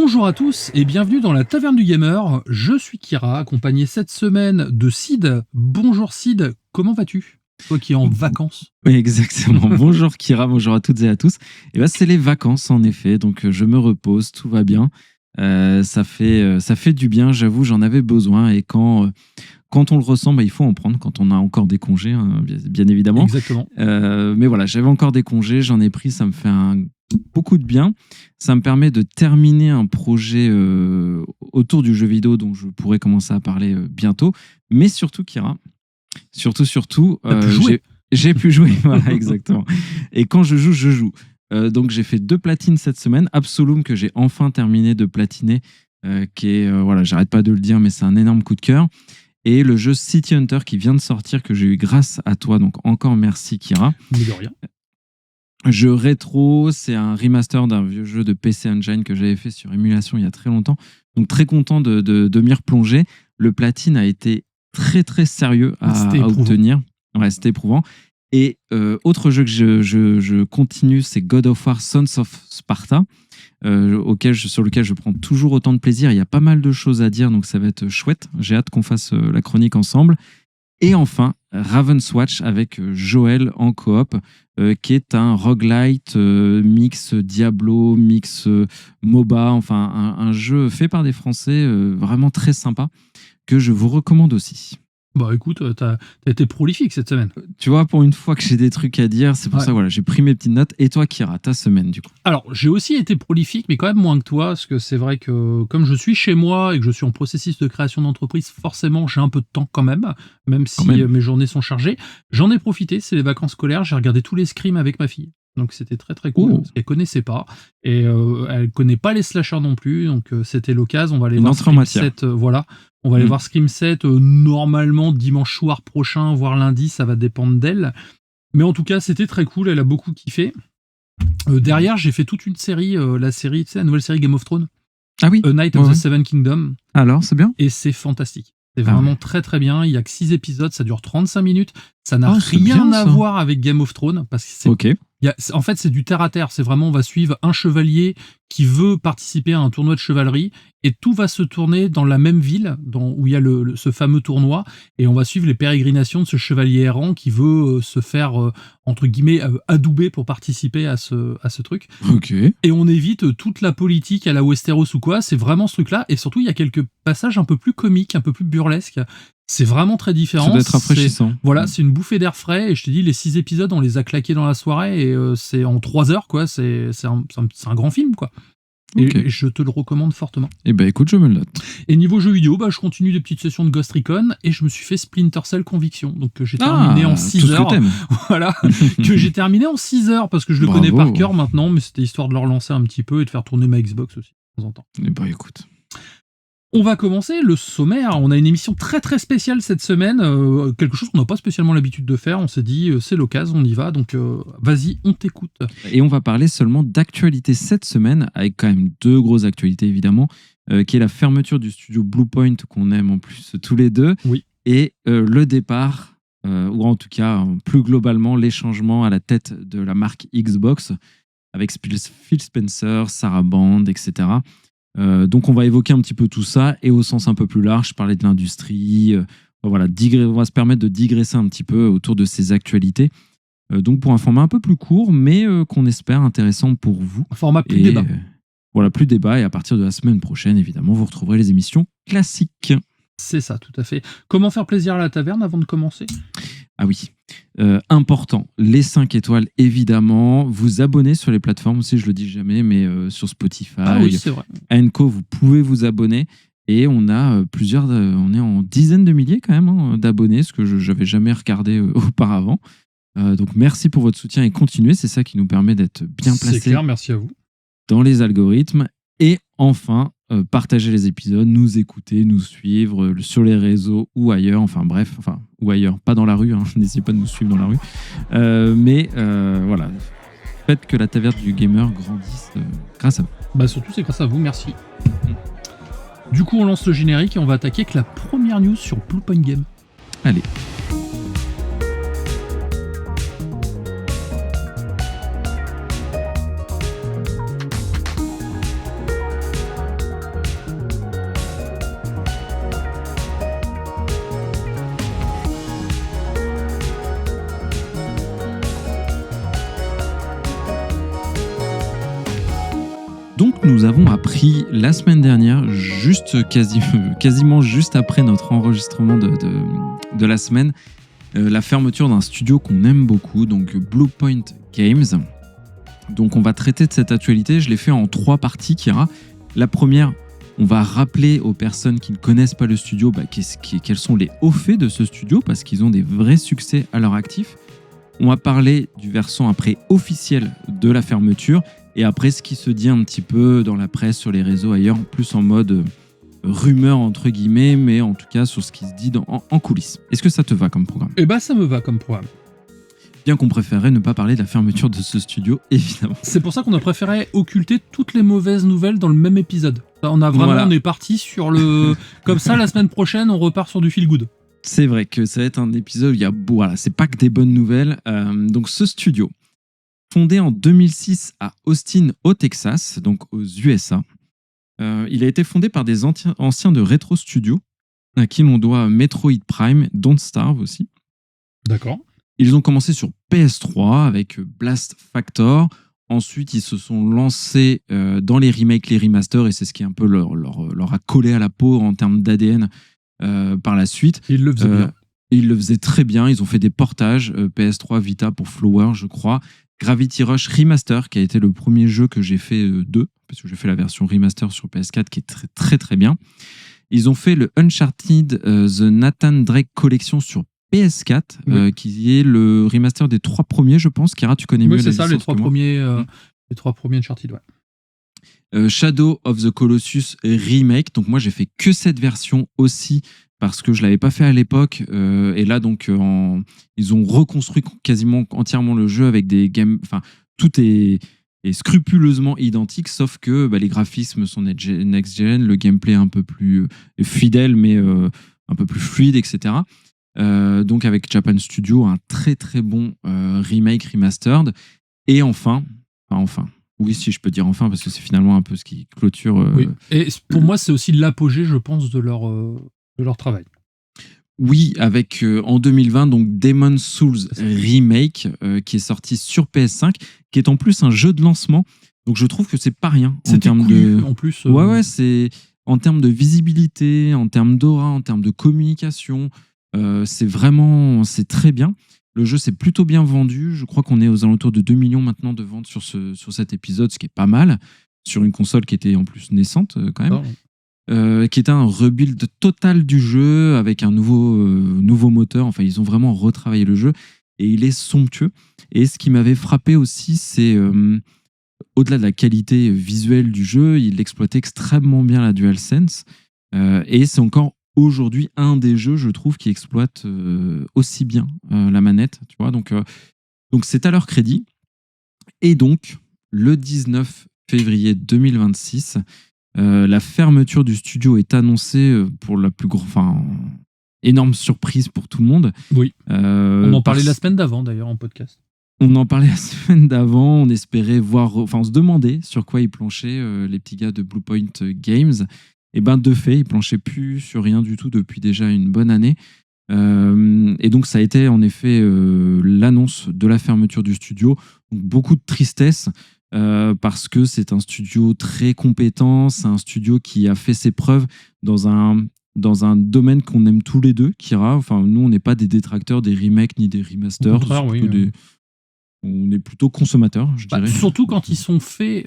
Bonjour à tous et bienvenue dans la Taverne du Gamer. Je suis Kira, accompagné cette semaine de Sid. Bonjour Sid, comment vas-tu? Toi qui es en vacances. Oui, exactement. Bonjour Kira, bonjour à toutes et à tous. Et ben, c'est les vacances en effet, donc je me repose, tout va bien. Ça fait du bien, j'avoue, j'en avais besoin. Et quand on le ressent, il faut en prendre quand on a encore des congés, hein, bien évidemment. Exactement. Mais voilà, j'avais encore des congés, j'en ai pris, ça me fait beaucoup de bien. Ça me permet de terminer un projet autour du jeu vidéo dont je pourrais commencer à parler bientôt. Mais surtout, Kira, surtout, j'ai pu jouer. Voilà, exactement. Et quand je joue. Donc j'ai fait 2 platines cette semaine. Absolum que j'ai enfin terminé de platiner, qui est, voilà, j'arrête pas de le dire, mais c'est un énorme coup de cœur. Et le jeu City Hunter qui vient de sortir, que j'ai eu grâce à toi, donc encore merci Kira. Mais de rien. Jeu rétro, c'est un remaster d'un vieux jeu de PC Engine que j'avais fait sur émulation il y a très longtemps. Donc très content de m'y replonger. Le platine a été très très sérieux à obtenir. Ouais, c'était éprouvant. Et autre jeu que je continue, c'est God of War Sons of Sparta, sur lequel je prends toujours autant de plaisir. Il y a pas mal de choses à dire, donc ça va être chouette. J'ai hâte qu'on fasse la chronique ensemble. Et enfin, Ravenswatch avec Joël en coop, qui est un roguelite mix Diablo, mix MOBA, enfin un jeu fait par des Français vraiment très sympa, que je vous recommande aussi. Bah écoute, t'as été prolifique cette semaine. Tu vois, pour une fois que j'ai des trucs à dire, c'est pour ça que voilà, j'ai pris mes petites notes. Et toi, Kira, ta semaine du coup? Alors, j'ai aussi été prolifique, mais quand même moins que toi, parce que c'est vrai que comme je suis chez moi et que je suis en processus de création d'entreprise, forcément, j'ai un peu de temps quand même si mes journées sont chargées. J'en ai profité, c'est les vacances scolaires, j'ai regardé tous les scrims avec ma fille. Donc c'était très très cool, parce qu'elle connaissait pas, et elle connaît pas les slashers non plus, donc c'était l'occasion, on va aller voir Scream 7, voilà. On va aller voir Scream 7 normalement dimanche soir prochain, voire lundi, ça va dépendre d'elle. Mais en tout cas, c'était très cool, elle a beaucoup kiffé. Derrière, j'ai fait toute une série, la nouvelle série Game of Thrones. Ah oui. A Night of the Seven Kingdoms. Alors, c'est bien. Et c'est fantastique. C'est vraiment très très bien. Il y a que 6 épisodes, ça dure 35 minutes. Ça n'a rien à voir avec Game of Thrones, parce que c'est en fait, c'est du terre à terre. C'est vraiment, on va suivre un chevalier qui veut participer à un tournoi de chevalerie, et tout va se tourner dans la même ville où il y a ce fameux tournoi, et on va suivre les pérégrinations de ce chevalier errant qui veut se faire, entre guillemets, adouber pour participer à ce truc. Et on évite toute la politique à la Westeros ou quoi. C'est vraiment ce truc-là. Et surtout, il y a quelques passages un peu plus comiques, un peu plus burlesques. C'est vraiment très différent. Ça doit être rafraîchissant. Voilà, c'est une bouffée d'air frais. Et je te dis, les 6 épisodes, on les a claqués dans la soirée. Et c'est en 3 heures, quoi. C'est un grand film, quoi. Et je te le recommande fortement. Eh ben écoute, je me le note. Et niveau jeux vidéo, je continue des petites sessions de Ghost Recon, et je me suis fait Splinter Cell Conviction, donc que j'ai terminé en 6 heures. Voilà, que j'ai terminé en 6 heures, parce que je le connais par cœur maintenant, mais c'était histoire de le relancer un petit peu et de faire tourner ma Xbox aussi de temps en temps. Eh ben écoute. On va commencer le sommaire. On a une émission très très spéciale cette semaine, quelque chose qu'on n'a pas spécialement l'habitude de faire. On s'est dit, c'est l'occasion, on y va, donc vas-y, on t'écoute. Et on va parler seulement d'actualité cette semaine, avec quand même 2 grosses actualités évidemment, qui est la fermeture du studio Bluepoint, qu'on aime en plus tous les deux, et le départ, ou en tout cas plus globalement les changements à la tête de la marque Xbox, avec Phil Spencer, Sarah Bond, etc. Donc on va évoquer un petit peu tout ça, et au sens un peu plus large, parler de l'industrie, voilà, on va se permettre de digresser un petit peu autour de ces actualités, donc pour un format un peu plus court, mais qu'on espère intéressant pour vous. Un format plus débat. Voilà, plus débat, et à partir de la semaine prochaine, évidemment, vous retrouverez les émissions classiques. C'est ça, tout à fait. Comment faire plaisir à la taverne avant de commencer ? Ah oui, important, les 5 étoiles évidemment, vous abonner sur les plateformes aussi, je le dis jamais, mais sur Spotify, c'est vrai. Anchor, vous pouvez vous abonner, et on a on est en dizaines de milliers quand même d'abonnés, ce que je n'avais jamais regardé auparavant. Donc merci pour votre soutien, et continuez, c'est ça qui nous permet d'être bien placés. C'est clair, merci à vous. Dans les algorithmes. Et enfin, partager les épisodes, nous écouter, nous suivre sur les réseaux ou ailleurs, ou ailleurs, pas dans la rue, n'essayez pas de nous suivre dans la rue, mais voilà, faites que la taverne du gamer grandisse grâce à vous. Surtout c'est grâce à vous, merci. Du coup on lance le générique et on va attaquer avec la première news sur Bluepoint Game. Allez. Donc nous avons appris la semaine dernière, quasiment juste après notre enregistrement de la semaine, la fermeture d'un studio qu'on aime beaucoup, donc Bluepoint Games. Donc on va traiter de cette actualité, je l'ai fait en 3 parties, Kira. La première, on va rappeler aux personnes qui ne connaissent pas le studio quels sont les hauts faits de ce studio, parce qu'ils ont des vrais succès à leur actif. On va parler du versant après officiel de la fermeture, et après ce qui se dit un petit peu dans la presse, sur les réseaux ailleurs, plus en mode rumeur entre guillemets, mais en tout cas sur ce qui se dit en coulisses. Est-ce que ça te va comme programme ? Eh ben ça me va comme programme. Bien qu'on préférait ne pas parler de la fermeture de ce studio, évidemment. C'est pour ça qu'on a préféré occulter toutes les mauvaises nouvelles dans le même épisode. On est parti sur le... Comme ça, la semaine prochaine, on repart sur du feel good. C'est vrai que ça va être un épisode où c'est pas que des bonnes nouvelles. Donc ce studio, fondé en 2006 à Austin, au Texas, donc aux USA, il a été fondé par des anciens de Retro Studio, à qui l'on doit Metroid Prime, Don't Starve aussi. D'accord. Ils ont commencé sur PS3 avec Blast Factor. Ensuite, ils se sont lancés dans les remakes, les remasters, et c'est ce qui un peu leur a collé à la peau en termes d'ADN par la suite. Ils le faisaient bien. Ils le faisaient très bien. Ils ont fait des portages PS3 Vita pour Flower, je crois. Gravity Rush Remaster, qui a été le premier jeu que j'ai fait parce que j'ai fait la version remaster sur PS4, qui est très très très bien. Ils ont fait le Uncharted The Nathan Drake Collection sur PS4, qui est le remaster des 3 premiers, je pense. Kira, tu connais mieux la licence. Oui, c'est ça, les 3 premiers Uncharted, ouais. Shadow of the Colossus Remake. Donc moi, j'ai fait que cette version aussi parce que je l'avais pas fait à l'époque. Et là, donc, ils ont reconstruit quasiment entièrement le jeu avec des games. Enfin, tout est scrupuleusement identique, sauf que les graphismes sont next-gen, le gameplay un peu plus fidèle, mais un peu plus fluide, etc. Donc avec Japan Studio, un très très bon remake remastered. Et enfin, oui, si je peux dire enfin, parce que c'est finalement un peu ce qui clôture. Oui. Et pour moi, c'est aussi l'apogée, je pense, de leur travail. Oui, avec en 2020, donc Demon's Souls Remake, qui est sorti sur PS5, qui est en plus un jeu de lancement. Donc je trouve que c'est pas rien en termes de. En plus. Ouais, c'est en termes de visibilité, en termes d'aura, en termes de communication. C'est très bien. Le jeu s'est plutôt bien vendu. Je crois qu'on est aux alentours de 2 millions maintenant de ventes sur cet épisode, ce qui est pas mal, sur une console qui était en plus naissante quand même, qui était un rebuild total du jeu avec un nouveau moteur. Enfin, ils ont vraiment retravaillé le jeu et il est somptueux. Et ce qui m'avait frappé aussi, c'est au-delà de la qualité visuelle du jeu, il exploitait extrêmement bien la DualSense et c'est encore aujourd'hui un des jeux, je trouve, qui exploite aussi bien la manette, tu vois. Donc c'est à leur crédit. Et donc le 19 février 2026, la fermeture du studio est annoncée pour la plus énorme surprise pour tout le monde. Oui. On en parlait la semaine d'avant d'ailleurs en podcast. On en parlait la semaine d'avant. On espérait on se demandait sur quoi ils planchaient les petits gars de Bluepoint Games. Et de fait, ils planchaient plus sur rien du tout depuis déjà une bonne année. Et donc, ça a été en effet l'annonce de la fermeture du studio. Donc, beaucoup de tristesse parce que c'est un studio très compétent. C'est un studio qui a fait ses preuves dans un domaine qu'on aime tous les deux, Kira. Enfin, nous, on n'est pas des détracteurs des remakes ni des remasters. Au contraire, oui. On est plutôt consommateurs, je dirais. Surtout quand ils sont faits,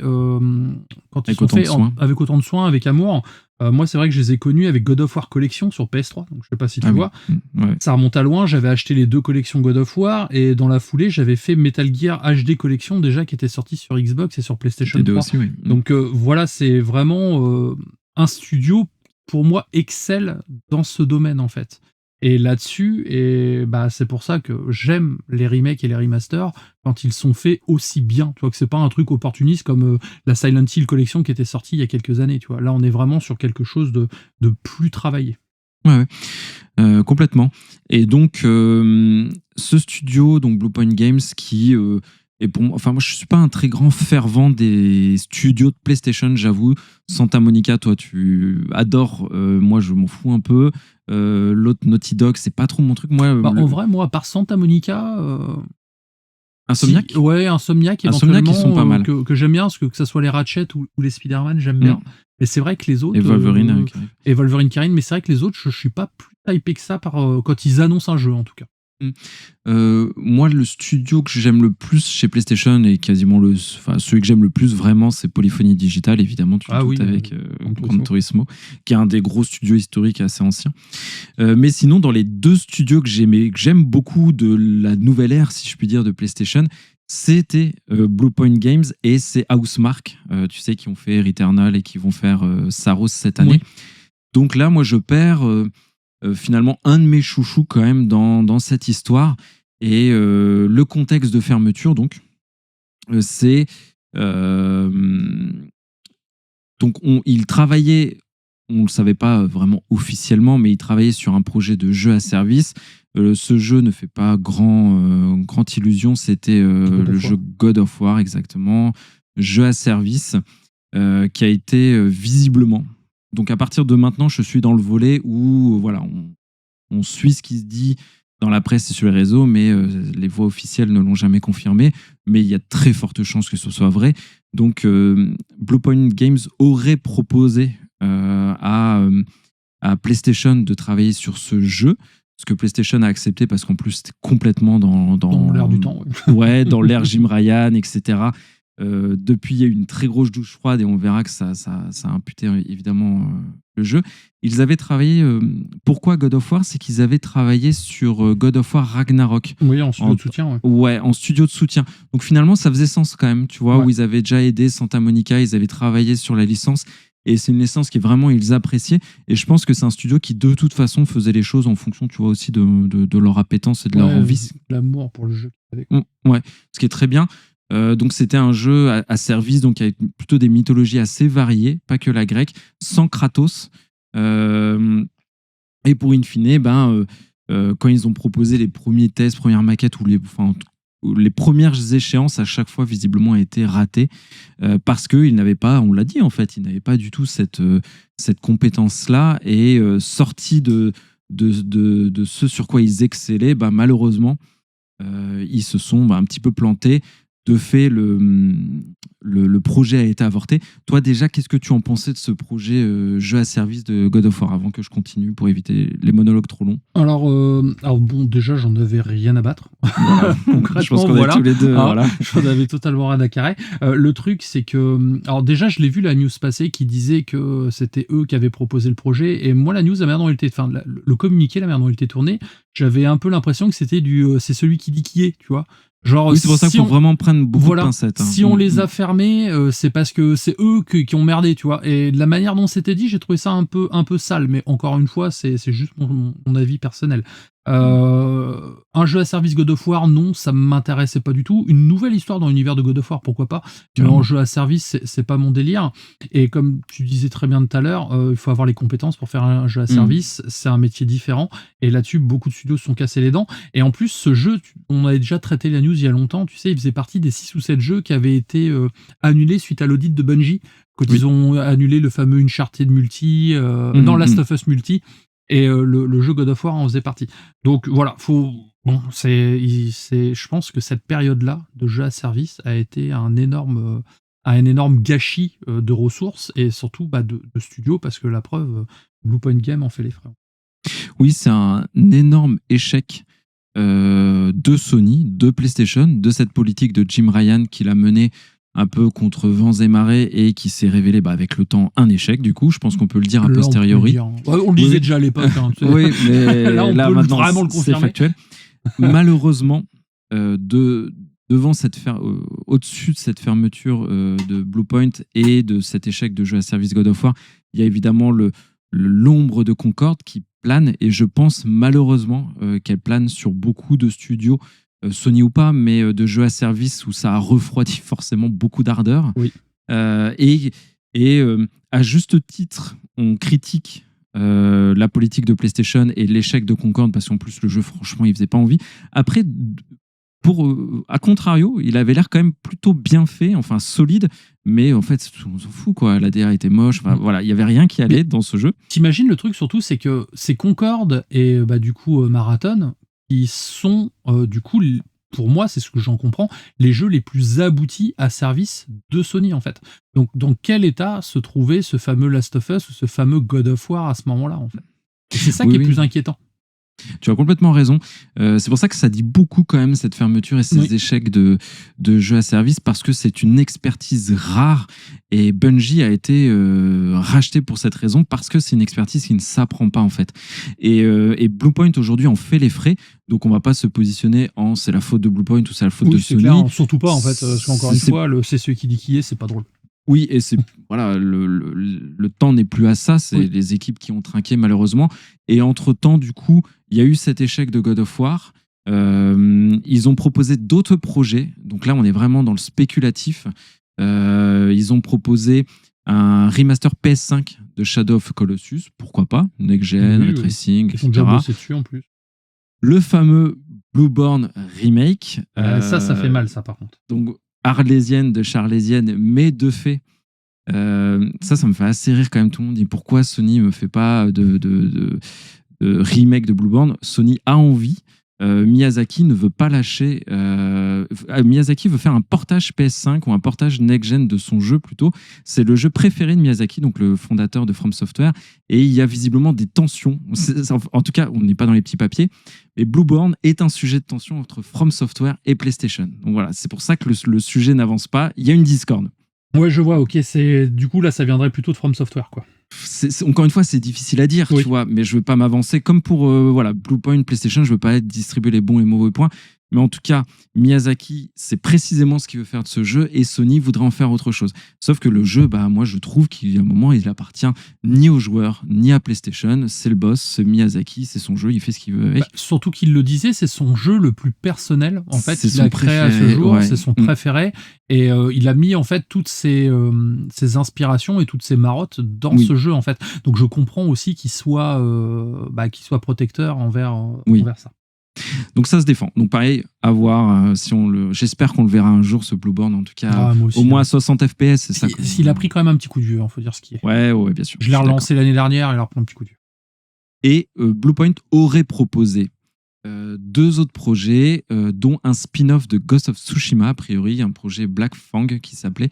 avec autant de soin, avec amour. Moi, c'est vrai que je les ai connus avec God of War Collection sur PS3. Donc, je sais pas si tu vois. Ouais. Ça remonte à loin. J'avais acheté les 2 collections God of War et dans la foulée, j'avais fait Metal Gear HD Collection déjà qui était sorti sur Xbox et sur PlayStation 3. Aussi, oui. Donc voilà, c'est vraiment un studio pour moi excelle dans ce domaine en fait. Et là-dessus, c'est pour ça que j'aime les remakes et les remasters quand ils sont faits aussi bien. Tu vois, que c'est pas un truc opportuniste comme la Silent Hill Collection qui était sortie il y a quelques années. Tu vois, là, on est vraiment sur quelque chose de plus travaillé. Ouais. Complètement. Et donc, ce studio, donc Bluepoint Games, qui est pour moi, moi, je suis pas un très grand fervent des studios de PlayStation, j'avoue. Santa Monica, toi, tu adores. Moi, je m'en fous un peu. L'autre Naughty Dog, c'est pas trop mon truc. Moi, en vrai, moi, à part Santa Monica, Insomniac. Ouais, Insomniac Insomniac, ils sont pas mal. Que j'aime bien, parce que ça soit les Ratchet ou les Spider-Man, j'aime bien. Mais c'est vrai que les autres... Et Wolverine. Et Wolverine qui arrive, mais c'est vrai que les autres, je suis pas plus hypé que ça quand ils annoncent un jeu, en tout cas. Moi, le studio que j'aime le plus chez PlayStation et quasiment celui que j'aime le plus vraiment, c'est Polyphony Digital, évidemment, avec Gran Turismo, qui est un des gros studios historiques assez anciens. Mais sinon, dans les deux studios que j'aime beaucoup de la nouvelle ère, si je puis dire, de PlayStation, c'était Bluepoint Games et c'est Housemarque, tu sais, qui ont fait Returnal et qui vont faire Saros cette année. Oui. Donc là, moi, je perds finalement un de mes chouchous quand même dans cette histoire. Et le contexte de fermeture, donc, c'est... donc, il travaillait, on ne le savait pas vraiment officiellement, mais il travaillait sur un projet de jeu à service. Ce jeu ne fait pas grande illusion, c'était le jeu God of War, exactement, jeu à service, qui a été visiblement... Donc à partir de maintenant, je suis dans le volet où voilà, on suit ce qui se dit dans la presse et sur les réseaux, mais les voix officielles ne l'ont jamais confirmé. Mais il y a très forte chance que ce soit vrai. Donc Bluepoint Games aurait proposé à PlayStation de travailler sur ce jeu, ce que PlayStation a accepté parce qu'en plus c'était complètement dans l'air du temps. Ouais, dans l'ère Jim Ryan, etc. Depuis, il y a eu une très grosse douche froide et on verra que ça a imputé évidemment le jeu. Ils avaient travaillé. Pourquoi God of War? C'est qu'ils avaient travaillé sur God of War Ragnarok. Oui, en studio de soutien. Ouais, en studio de soutien. Donc finalement, ça faisait sens quand même, tu vois, où ils avaient déjà aidé Santa Monica, ils avaient travaillé sur la licence. Et c'est une licence qui vraiment ils appréciaient. Et je pense que c'est un studio qui de toute façon faisait les choses en fonction, tu vois, aussi de leur appétence et de leur envie. L'amour pour le jeu. Ouais, ce qui est très bien. Donc c'était un jeu à service, donc avec plutôt des mythologies assez variées, pas que la grecque, sans Kratos. Et pour in fine, quand ils ont proposé les premiers tests, premières maquettes ou les premières échéances, à chaque fois visiblement été ratées parce qu'ils n'avaient pas, on l'a dit en fait, ils n'avaient pas du tout cette compétence-là et sortis de ce sur quoi ils excellaient, malheureusement, ils se sont un petit peu plantés. De fait, le projet a été avorté. Toi, déjà, qu'est-ce que tu en pensais de ce projet jeu à service de God of War, avant que je continue pour éviter les monologues trop longs? Alors bon, déjà, j'en avais rien à battre. Voilà. Je pense qu'on est tous les deux. Voilà. J'en avais totalement rien à carrer. Le truc, c'est que... Alors déjà, je l'ai vu la news passer qui disait que c'était eux qui avaient proposé le projet. Et moi, la news, la manière dont il était... Enfin, le communiqué, la manière dont il était tourné, j'avais un peu l'impression que c'était c'est celui qui dit qui est, tu vois. Genre, oui, c'est pour ça qu'il faut vraiment prendre beaucoup de pincettes. Hein. Si on les a fermés, c'est parce que c'est eux qui ont merdé, tu vois. Et de la manière dont c'était dit, j'ai trouvé ça un peu sale. Mais encore une fois, c'est juste mon avis personnel. Un jeu à service God of War, non, ça m'intéressait pas du tout. Une nouvelle histoire dans l'univers de God of War, pourquoi pas. Mais en jeu à service, c'est pas mon délire. Et comme tu disais très bien tout à l'heure, il faut avoir les compétences pour faire un jeu à service. C'est un métier différent. Et là-dessus, beaucoup de studios se sont cassés les dents. Et en plus, ce jeu, on avait déjà traité la news il y a longtemps. Tu sais, il faisait partie des 6 ou 7 jeux qui avaient été annulés suite à l'audit de Bungie. Quand ils ont annulé le fameux Uncharted multi, dans Last of Us multi. Et le jeu God of War en faisait partie. Donc voilà, je pense que cette période-là de jeu à service a été un énorme gâchis de ressources et surtout de studios, parce que la preuve, Bluepoint Games en fait les frais. Oui, c'est un énorme échec de Sony, de PlayStation, de cette politique de Jim Ryan qu'il a menée un peu contre vents et marées et qui s'est révélé avec le temps un échec, du coup, je pense qu'on peut le dire a posteriori. On le disait déjà à l'époque. Hein, tu sais. Oui, mais là maintenant, vraiment le confirmer. C'est factuel. Malheureusement, devant au-dessus de cette fermeture de Bluepoint et de cet échec de jeu à service God of War, il y a évidemment l'ombre de Concorde qui plane, et je pense malheureusement qu'elle plane sur beaucoup de studios, Sony ou pas, mais de jeux à service où ça a refroidi forcément beaucoup d'ardeur. Oui. Et à juste titre, on critique la politique de PlayStation et l'échec de Concorde, parce qu'en plus le jeu, franchement, il faisait pas envie. Après, à contrario, il avait l'air quand même plutôt bien fait, enfin solide, mais en fait, on s'en fout, quoi. La DA était moche, voilà, il y avait rien qui allait dans ce jeu. T'imagines, le truc surtout, c'est que c'est Concorde et du coup Marathon qui sont du coup pour moi, c'est ce que j'en comprends, les jeux les plus aboutis à service de Sony, en fait. Donc, dans quel état se trouvait ce fameux Last of Us ou ce fameux God of War à ce moment-là, en fait? Et c'est ça qui est plus inquiétant. Tu as complètement raison. C'est pour ça que ça dit beaucoup quand même, cette fermeture et ces échecs de jeux à service, parce que c'est une expertise rare et Bungie a été racheté pour cette raison, parce que c'est une expertise qui ne s'apprend pas en fait. Et Bluepoint aujourd'hui en fait les frais, donc on va pas se positionner en c'est la faute de Bluepoint ou c'est la faute de Sony. Clair, surtout pas en fait, parce qu'encore une fois, c'est celui qui dit qui est, c'est pas drôle. Oui, et c'est voilà, le temps n'est plus à ça, c'est les équipes qui ont trinqué malheureusement. Et entre-temps, du coup, il y a eu cet échec de God of War. Ils ont proposé d'autres projets, donc là on est vraiment dans le spéculatif. Ils ont proposé un remaster PS5 de Shadow of the Colossus, pourquoi pas, Next Gen, Ray Tracing, etc. Ils ont déjà bossé dessus en plus. Le fameux Blueborn remake. Ça fait mal ça par contre. Donc arlésienne de charlésienne, mais de fait, ça me fait assez rire quand même. Tout le monde dit pourquoi Sony me fait pas de remake de Blueborn. Sony a envie. Miyazaki ne veut pas lâcher. Miyazaki veut faire un portage PS5 ou un portage next-gen de son jeu plutôt. C'est le jeu préféré de Miyazaki, donc le fondateur de From Software. Et il y a visiblement des tensions. En tout cas, on n'est pas dans les petits papiers. Mais Blueborn est un sujet de tension entre From Software et PlayStation. Donc voilà, c'est pour ça que le sujet n'avance pas. Il y a une discorde. Ouais, je vois. Ok, du coup là, ça viendrait plutôt de From Software, quoi. Encore une fois, c'est difficile à dire, tu vois, mais je veux pas m'avancer. Comme pour Bluepoint, PlayStation, je veux pas distribuer les bons et mauvais points. Mais en tout cas, Miyazaki, c'est précisément ce qu'il veut faire de ce jeu et Sony voudrait en faire autre chose. Sauf que le jeu, moi, je trouve qu'il y a un moment, il appartient ni aux joueurs, ni à PlayStation. C'est le boss, c'est Miyazaki, c'est son jeu, il fait ce qu'il veut avec. Surtout qu'il le disait, c'est son jeu le plus personnel, en fait, qu'il a créé à ce jour, c'est son préféré. Et il a mis, en fait, toutes ses inspirations et toutes ses marottes dans ce jeu, en fait. Donc, je comprends aussi qu'il soit protecteur envers ça. Donc ça se défend. Donc pareil, à voir j'espère qu'on le verra un jour ce Blueborn, en tout cas au moins 60 FPS, c'est ça. S'il a pris quand même un petit coup de vieux, faut dire ce qui est. Ouais, bien sûr. Je l'ai relancé l'année dernière, il a repris un petit coup de vieux. Et Bluepoint aurait proposé 2 autres projets, dont un spin-off de Ghost of Tsushima, a priori, un projet Black Fang qui s'appelait.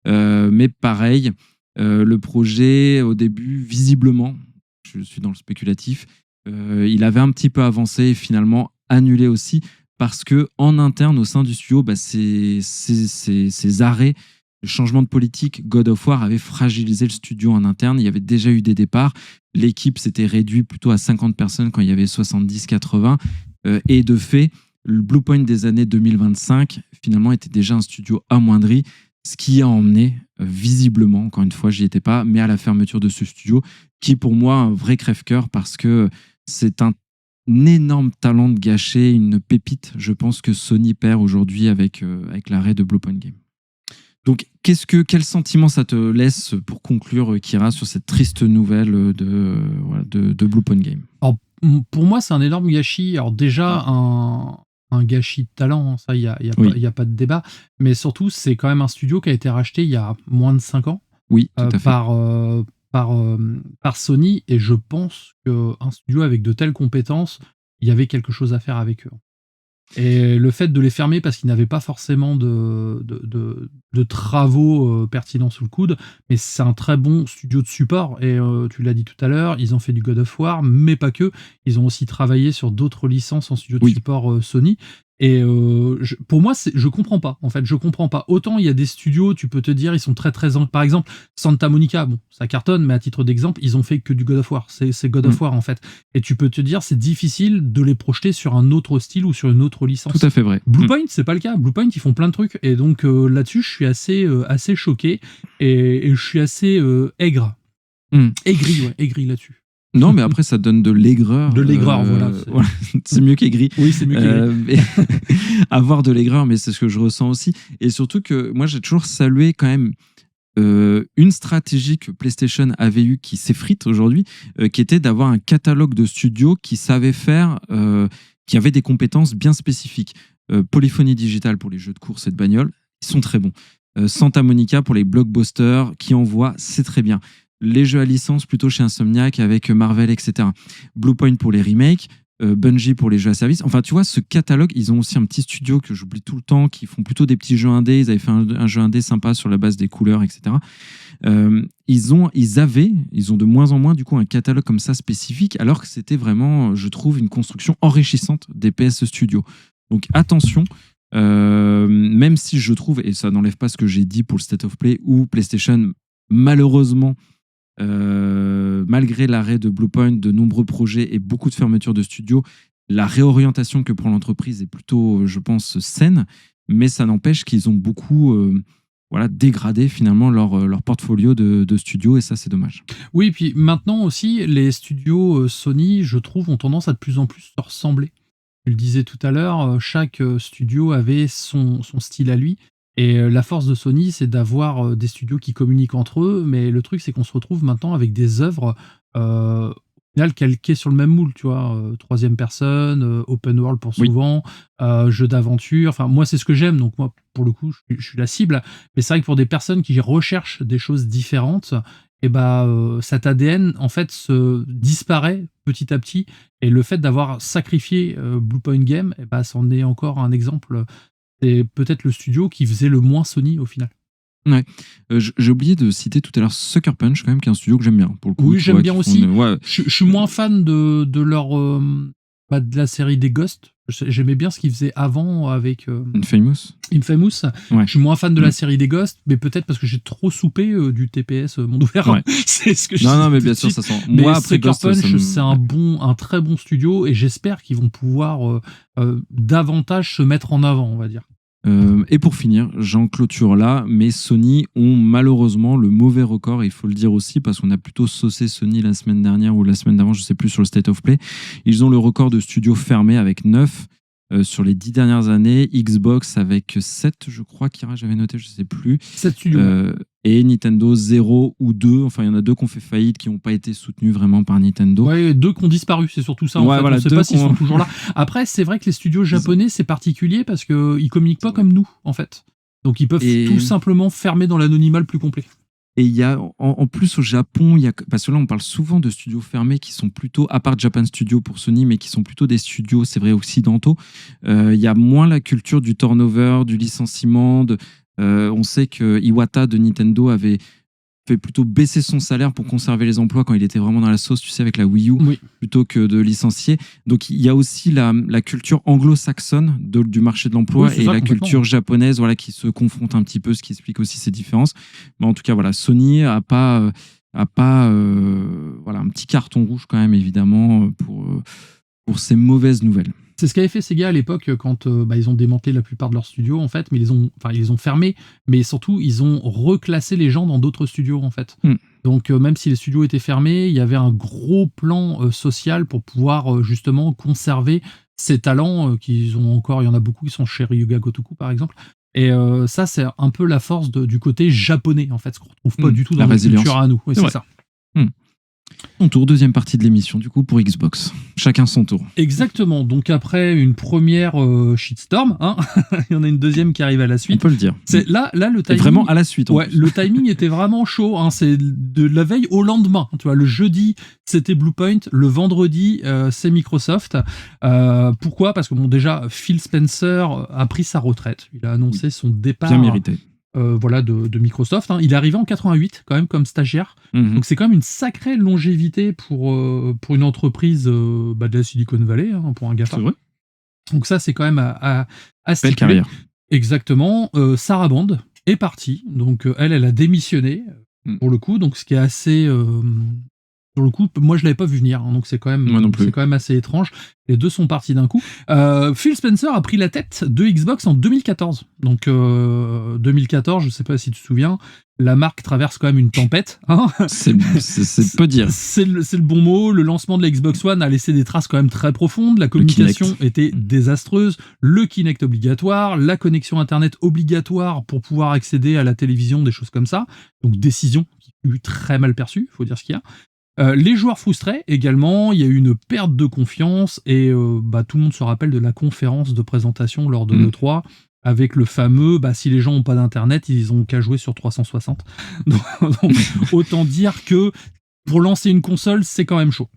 Mais pareil, le projet au début, visiblement, je suis dans le spéculatif, il avait un petit peu avancé et finalement annulé aussi parce que en interne au sein du studio, ces arrêts, le changement de politique, God of War avait fragilisé le studio en interne. Il y avait déjà eu des départs. L'équipe s'était réduite plutôt à 50 personnes quand il y avait 70-80. Et de fait, le Bluepoint des années 2025 finalement était déjà un studio amoindri, ce qui a emmené visiblement, encore une fois, j'y étais pas, mais à la fermeture de ce studio, qui est pour moi un vrai crève-cœur parce que c'est un énorme talent de gâcher, une pépite, je pense, que Sony perd aujourd'hui avec l'arrêt de Bluepoint Game. Donc, quel sentiment ça te laisse pour conclure, Kira, sur cette triste nouvelle de Bluepoint Game? Alors, pour moi, c'est un énorme gâchis. Alors déjà, un gâchis de talent, ça, il y a pas de débat. Mais surtout, c'est quand même un studio qui a été racheté il y a moins de 5 ans. Oui, tout à fait. Par Sony, et je pense qu'un studio avec de telles compétences, il y avait quelque chose à faire avec eux. Et le fait de les fermer parce qu'ils n'avaient pas forcément de travaux pertinents sous le coude, mais c'est un très bon studio de support, et tu l'as dit tout à l'heure, ils ont fait du God of War, mais pas que, ils ont aussi travaillé sur d'autres licences en studio de support Sony. Et pour moi, je comprends pas. En fait, je comprends pas. Autant il y a des studios, tu peux te dire, ils sont très par exemple, Santa Monica, bon, ça cartonne, mais à titre d'exemple, ils ont fait que du God of War. C'est God of War en fait. Et tu peux te dire, c'est difficile de les projeter sur un autre style ou sur une autre licence. Tout à fait vrai. Bluepoint, c'est pas le cas. Bluepoint, ils font plein de trucs. Et donc là-dessus, je suis assez choqué et je suis assez aigri là-dessus. Non, mais après, ça donne de l'aigreur. De l'aigreur, voilà. C'est mieux qu'aigri. Oui, c'est mieux qu'aigri. Avoir de l'aigreur, mais c'est ce que je ressens aussi. Et surtout que moi, j'ai toujours salué quand même une stratégie que PlayStation avait eue qui s'effrite aujourd'hui, qui était d'avoir un catalogue de studios qui savaient faire, qui avaient des compétences bien spécifiques. Polyphony Digital pour les jeux de course et de bagnole, ils sont très bons. Santa Monica pour les blockbusters qui envoient, c'est très bien. Les jeux à licence plutôt chez Insomniac avec Marvel, etc. Bluepoint pour les remakes. Bungie pour les jeux à service. Enfin, tu vois, ce catalogue, ils ont aussi un petit studio que j'oublie tout le temps, qui font plutôt des petits jeux indés. Ils avaient fait un jeu indé sympa sur la base des couleurs, etc. Ils ont de moins en moins du coup un catalogue comme ça spécifique, alors que c'était vraiment, je trouve, une construction enrichissante des PS Studio. Donc attention, même si je trouve, et ça n'enlève pas ce que j'ai dit pour le State of Play, où PlayStation, malheureusement, malgré l'arrêt de Bluepoint, de nombreux projets et beaucoup de fermetures de studios, la réorientation que prend l'entreprise est plutôt, je pense, saine, mais ça n'empêche qu'ils ont beaucoup dégradé finalement leur portfolio de studios, et ça, c'est dommage. Oui, puis maintenant aussi, les studios Sony, je trouve, ont tendance à de plus en plus se ressembler. Tu le disais tout à l'heure, chaque studio avait son style à lui. Et la force de Sony, c'est d'avoir des studios qui communiquent entre eux, mais le truc, c'est qu'on se retrouve maintenant avec des œuvres au final calquées sur le même moule, tu vois, troisième personne, open world pour souvent, jeu d'aventure. Enfin, moi, c'est ce que j'aime, donc moi, pour le coup, je suis la cible. Mais c'est vrai que pour des personnes qui recherchent des choses différentes, et cet ADN, en fait, se disparaît petit à petit. Et le fait d'avoir sacrifié Bluepoint Game, c'en est encore un exemple. C'est peut-être le studio qui faisait le moins Sony au final. Ouais. J'ai oublié de citer tout à l'heure Sucker Punch, quand même, qui est un studio que j'aime bien. Pour le coup, oui, j'aime bien aussi. Je suis moins fan de leur de la série des Ghosts. J'aimais bien ce qu'ils faisaient avant avec Infamous. Ouais. Je suis moins fan de la série des Ghosts, mais peut-être parce que j'ai trop soupé du TPS monde ouvert. Ouais. C'est ce que je dis. Non, mais bien sûr, ça sent. Mais moi, après Sucker Punch, c'est un très bon studio, et j'espère qu'ils vont pouvoir davantage se mettre en avant, on va dire. Et pour finir, j'en clôture là, mais Sony ont malheureusement le mauvais record, il faut le dire aussi, parce qu'on a plutôt saucé Sony la semaine dernière ou la semaine d'avant, je ne sais plus, sur le State of Play. Ils ont le record de studios fermés avec 9 sur les 10 dernières années, Xbox avec 7, je crois, Kira, j'avais noté, je ne sais plus. 7 studios. Et Nintendo 0 ou 2, enfin il y en a 2 qui ont fait faillite, qui n'ont pas été soutenus vraiment par Nintendo. Ouais, 2 qui ont disparu, c'est surtout ça. On ne sait pas s'ils sont toujours là. Après, c'est vrai que les studios japonais, c'est particulier parce qu'ils ne communiquent pas comme nous, en fait. Donc ils peuvent tout simplement fermer dans l'anonymat le plus complet. Et il y a, en plus au Japon, parce que là on parle souvent de studios fermés qui sont plutôt, à part Japan Studio pour Sony, mais qui sont plutôt des studios, c'est vrai, occidentaux. Il y a moins la culture du turnover, du licenciement. On sait que Iwata de Nintendo avait fait plutôt baisser son salaire pour conserver les emplois quand il était vraiment dans la sauce, tu sais, avec la Wii U, plutôt que de licencier. Donc il y a aussi la culture anglo-saxonne du marché de l'emploi et la culture japonaise, qui se confrontent un petit peu, ce qui explique aussi ces différences. Mais en tout cas, Sony a pas un petit carton rouge quand même, évidemment, pour ces mauvaises nouvelles. C'est ce qu'avait fait Sega à l'époque quand ils ont démantelé la plupart de leurs studios, en fait, mais ils les ont fermés, mais surtout ils ont reclassé les gens dans d'autres studios, en fait. Donc même si les studios étaient fermés, il y avait un gros plan social pour pouvoir justement conserver ces talents qu'ils ont encore. Il y en a beaucoup qui sont chez Ryuga Gotoku, par exemple. Et ça, c'est un peu la force du côté japonais, en fait, ce qu'on retrouve pas du tout dans notre culture à nous. Oui, c'est ça. Son tour, deuxième partie de l'émission, du coup, pour Xbox. Chacun son tour. Exactement. Donc, après une première shitstorm, il y en a une deuxième qui arrive à la suite. On peut le dire. Là, le timing. Vraiment à la suite. Le timing était vraiment chaud. C'est de la veille au lendemain. Tu vois, le jeudi, c'était Bluepoint. Le vendredi, c'est Microsoft. Pourquoi ? Parce que, déjà, Phil Spencer a pris sa retraite. Il a annoncé son départ. Bien mérité. De Microsoft. Il est arrivé en 88 quand même comme stagiaire. Donc c'est quand même une sacrée longévité pour une entreprise de la Silicon Valley, pour un GAFA. C'est vrai. Donc ça, c'est quand même à belle carrière. Exactement. Sarah Bond est partie. Donc elle a démissionné pour le coup. Donc ce qui est assez... Pour le coup, moi je l'avais pas vu venir, donc c'est quand même assez étrange. Les deux sont partis d'un coup. Phil Spencer a pris la tête de Xbox en 2014. Donc 2014, je sais pas si tu te souviens, la marque traverse quand même une tempête. C'est peu dire. C'est le bon mot. Le lancement de la Xbox One a laissé des traces quand même très profondes. La communication était désastreuse. Le Kinect obligatoire, la connexion Internet obligatoire pour pouvoir accéder à la télévision, des choses comme ça. Donc décision qui fut très mal perçue, il faut dire ce qu'il y a. Les joueurs frustrés également, il y a eu une perte de confiance et tout le monde se rappelle de la conférence de présentation lors de l'E3 avec le fameux si les gens n'ont pas d'internet, ils ont qu'à jouer sur 360. Donc autant dire que pour lancer une console, c'est quand même chaud.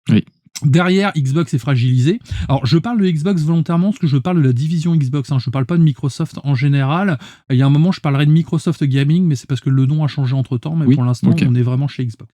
Oui. Derrière, Xbox est fragilisé. Alors, je parle de Xbox volontairement parce que je parle de la division Xbox. Je parle pas de Microsoft en général. Il y a un moment, je parlerai de Microsoft Gaming, mais c'est parce que le nom a changé entre-temps. Mais pour l'instant, on est vraiment chez Xbox.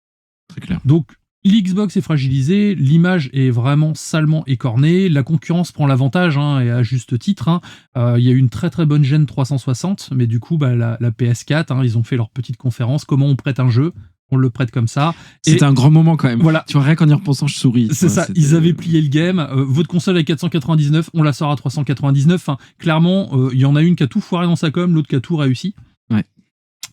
Très clair. Donc, l'Xbox est fragilisée, l'image est vraiment salement écornée, la concurrence prend l'avantage, et à juste titre. Il y a eu une très très bonne Gen 360, mais du coup, la PS4, ils ont fait leur petite conférence. Comment on prête un jeu ? On le prête comme ça. C'était un grand moment quand même. Voilà. Tu vois, rien qu'en y repensant, je souris. C'est ça, ils avaient plié le game. Votre console est 499, on la sort à 399. Clairement, il y en a une qui a tout foiré dans sa com, l'autre qui a tout réussi. Ouais.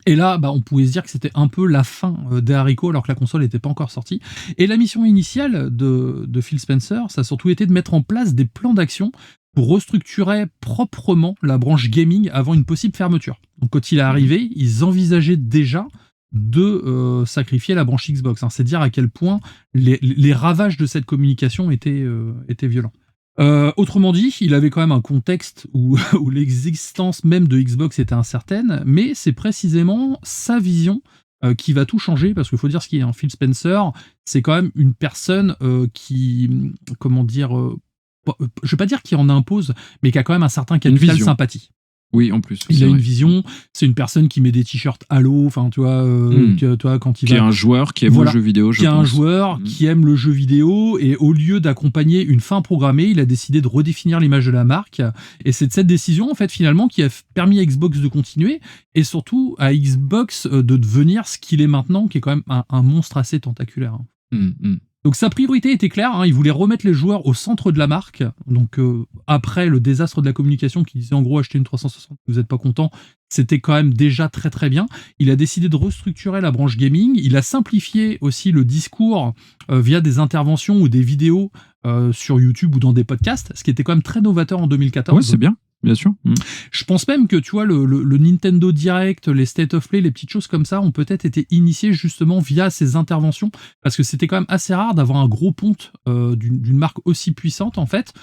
Et là, on pouvait se dire que c'était un peu la fin des haricots alors que la console n'était pas encore sortie. Et la mission initiale de Phil Spencer, ça a surtout été de mettre en place des plans d'action pour restructurer proprement la branche gaming avant une possible fermeture. Donc quand il est arrivé, ils envisageaient déjà de sacrifier la branche Xbox. C'est dire à quel point les ravages de cette communication étaient violents. Autrement dit, il avait quand même un contexte où l'existence même de Xbox était incertaine, mais c'est précisément sa vision qui va tout changer, parce qu'il faut dire ce qu'il y a. Phil Spencer, c'est quand même une personne qui, comment dire, je vais pas dire qu'il en impose, mais qui a quand même un certain capital sympathie. Oui, en plus. Il a une vision, c'est une personne qui met des t-shirts Halo, tu vois, quand il qui est un joueur qui aime le jeu vidéo, je pense. Qui est un joueur qui aime le jeu vidéo, et au lieu d'accompagner une fin programmée, il a décidé de redéfinir l'image de la marque, et c'est cette décision, en fait, finalement, qui a permis à Xbox de continuer, et surtout à Xbox de devenir ce qu'il est maintenant, qui est quand même un monstre assez tentaculaire. Donc sa priorité était claire, il voulait remettre les joueurs au centre de la marque. Donc après le désastre de la communication qui disait en gros acheter une 360, vous n'êtes pas content, c'était quand même déjà très très bien. Il a décidé de restructurer la branche gaming, il a simplifié aussi le discours via des interventions ou des vidéos sur YouTube ou dans des podcasts, ce qui était quand même très novateur en 2014. Ouais, c'est bien. Bien sûr. Je pense même que, tu vois, le Nintendo Direct, les State of Play, les petites choses comme ça ont peut-être été initiées justement via ces interventions, parce que c'était quand même assez rare d'avoir un gros ponte d'une marque aussi puissante, en fait,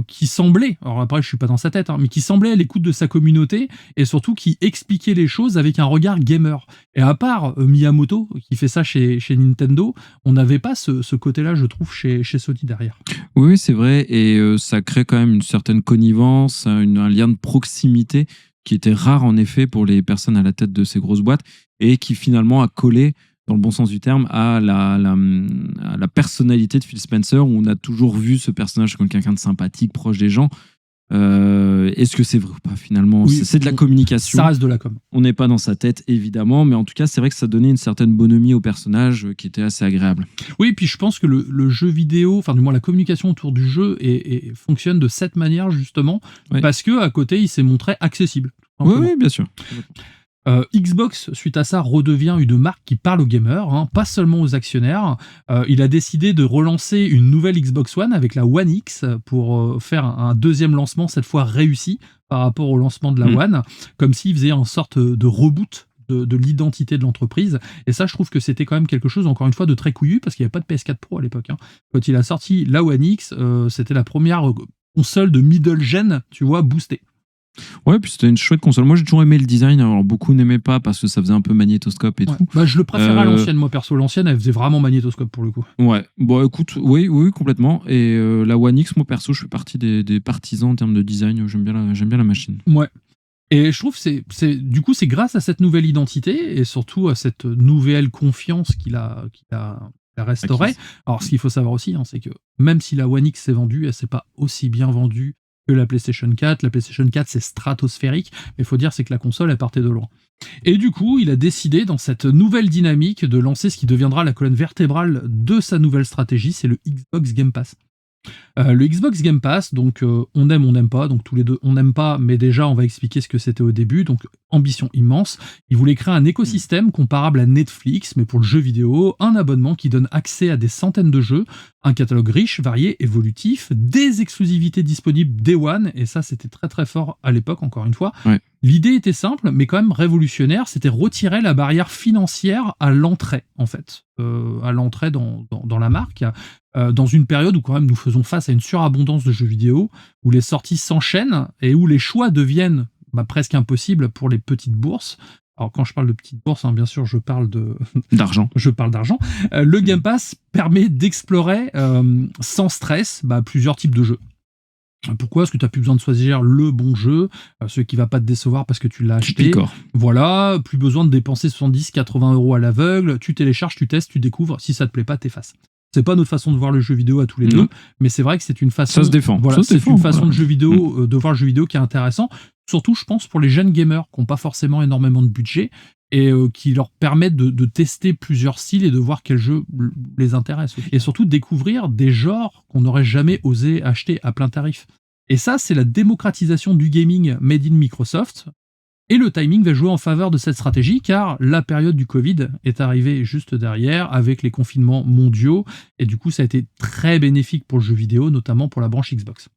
qui semblait, alors après je suis pas dans sa tête, mais qui semblait à l'écoute de sa communauté, et surtout qui expliquait les choses avec un regard gamer. Et à part Miyamoto, qui fait ça chez Nintendo, on n'avait pas ce côté-là, je trouve, chez Sony derrière. Oui, c'est vrai, et ça crée quand même une certaine connivence, un lien de proximité qui était rare en effet pour les personnes à la tête de ces grosses boîtes, et qui finalement a collé, dans le bon sens du terme, à la personnalité de Phil Spencer, où on a toujours vu ce personnage comme quelqu'un de sympathique, proche des gens. Est-ce que c'est vrai ou pas finalement? Oui, c'est de la communication. Ça reste de la com. On n'est pas dans sa tête, évidemment, mais en tout cas, c'est vrai que ça donnait une certaine bonhomie au personnage qui était assez agréable. Oui, puis je pense que le jeu vidéo, enfin du moins la communication autour du jeu fonctionne de cette manière justement, parce que à côté, il s'est montré accessible. Oui, bien sûr. Xbox, suite à ça, redevient une marque qui parle aux gamers, pas seulement aux actionnaires. Il a décidé de relancer une nouvelle Xbox One avec la One X pour faire un deuxième lancement, cette fois réussi par rapport au lancement de la One, comme s'il faisait une sorte de reboot de l'identité de l'entreprise. Et ça, je trouve que c'était quand même quelque chose, encore une fois, de très couillu, parce qu'il n'y avait pas de PS4 Pro à l'époque. Quand il a sorti la One X, c'était la première console de middle gen, tu vois, boostée. Ouais, puis c'était une chouette console. Moi, j'ai toujours aimé le design. Alors, beaucoup n'aimaient pas parce que ça faisait un peu magnétoscope et tout. Je le préférais à l'ancienne, moi, perso. L'ancienne, elle faisait vraiment magnétoscope pour le coup. Ouais, bon, écoute, oui, complètement. Et la One X, moi, perso, je fais partie des partisans en termes de design. J'aime bien la machine. Ouais. Et je trouve que du coup, c'est grâce à cette nouvelle identité et surtout à cette nouvelle confiance qu'il a restaurée. Alors, ce qu'il faut savoir aussi, c'est que même si la One X s'est vendue, elle s'est pas aussi bien vendue que la PlayStation 4. La PlayStation 4, c'est stratosphérique, mais il faut dire c'est que la console, elle partait de loin. Et du coup, il a décidé, dans cette nouvelle dynamique, de lancer ce qui deviendra la colonne vertébrale de sa nouvelle stratégie, c'est le Xbox Game Pass. Le Xbox Game Pass, donc on aime, on n'aime pas, donc tous les deux on n'aime pas, mais déjà on va expliquer ce que c'était au début, donc ambition immense. Il voulait créer un écosystème comparable à Netflix, mais pour le jeu vidéo, un abonnement qui donne accès à des centaines de jeux, un catalogue riche, varié, évolutif, des exclusivités disponibles Day One, et ça c'était très très fort à l'époque, encore une fois. Ouais. L'idée était simple, mais quand même révolutionnaire, c'était retirer la barrière financière à l'entrée, en fait, à l'entrée dans la marque, dans une période où quand même nous faisons face à une surabondance de jeux vidéo, où les sorties s'enchaînent et où les choix deviennent presque impossibles pour les petites bourses. Alors quand je parle de petite bourse, bien sûr, je parle d'argent. Le Game Pass permet d'explorer sans stress plusieurs types de jeux. Pourquoi ? Parce que tu n'as plus besoin de choisir le bon jeu, celui qui ne va pas te décevoir parce que tu l'as acheté. Voilà, plus besoin de dépenser 70-80 € à l'aveugle. Tu télécharges, tu testes, tu découvres. Si ça te plaît pas, t'effaces. C'est pas notre façon de voir le jeu vidéo à tous les deux, mais c'est vrai que c'est une façon. Ça se défend. Voilà, c'est une façon de jeu vidéo, de voir le jeu vidéo qui est intéressant. Surtout, je pense, pour les jeunes gamers qui n'ont pas forcément énormément de budget et qui leur permettent de tester plusieurs styles et de voir quels jeux les intéressent. Et surtout, découvrir des genres qu'on n'aurait jamais osé acheter à plein tarif. Et ça, c'est la démocratisation du gaming made in Microsoft. Et le timing va jouer en faveur de cette stratégie, car la période du Covid est arrivée juste derrière, avec les confinements mondiaux. Et du coup, ça a été très bénéfique pour le jeu vidéo, notamment pour la branche Xbox.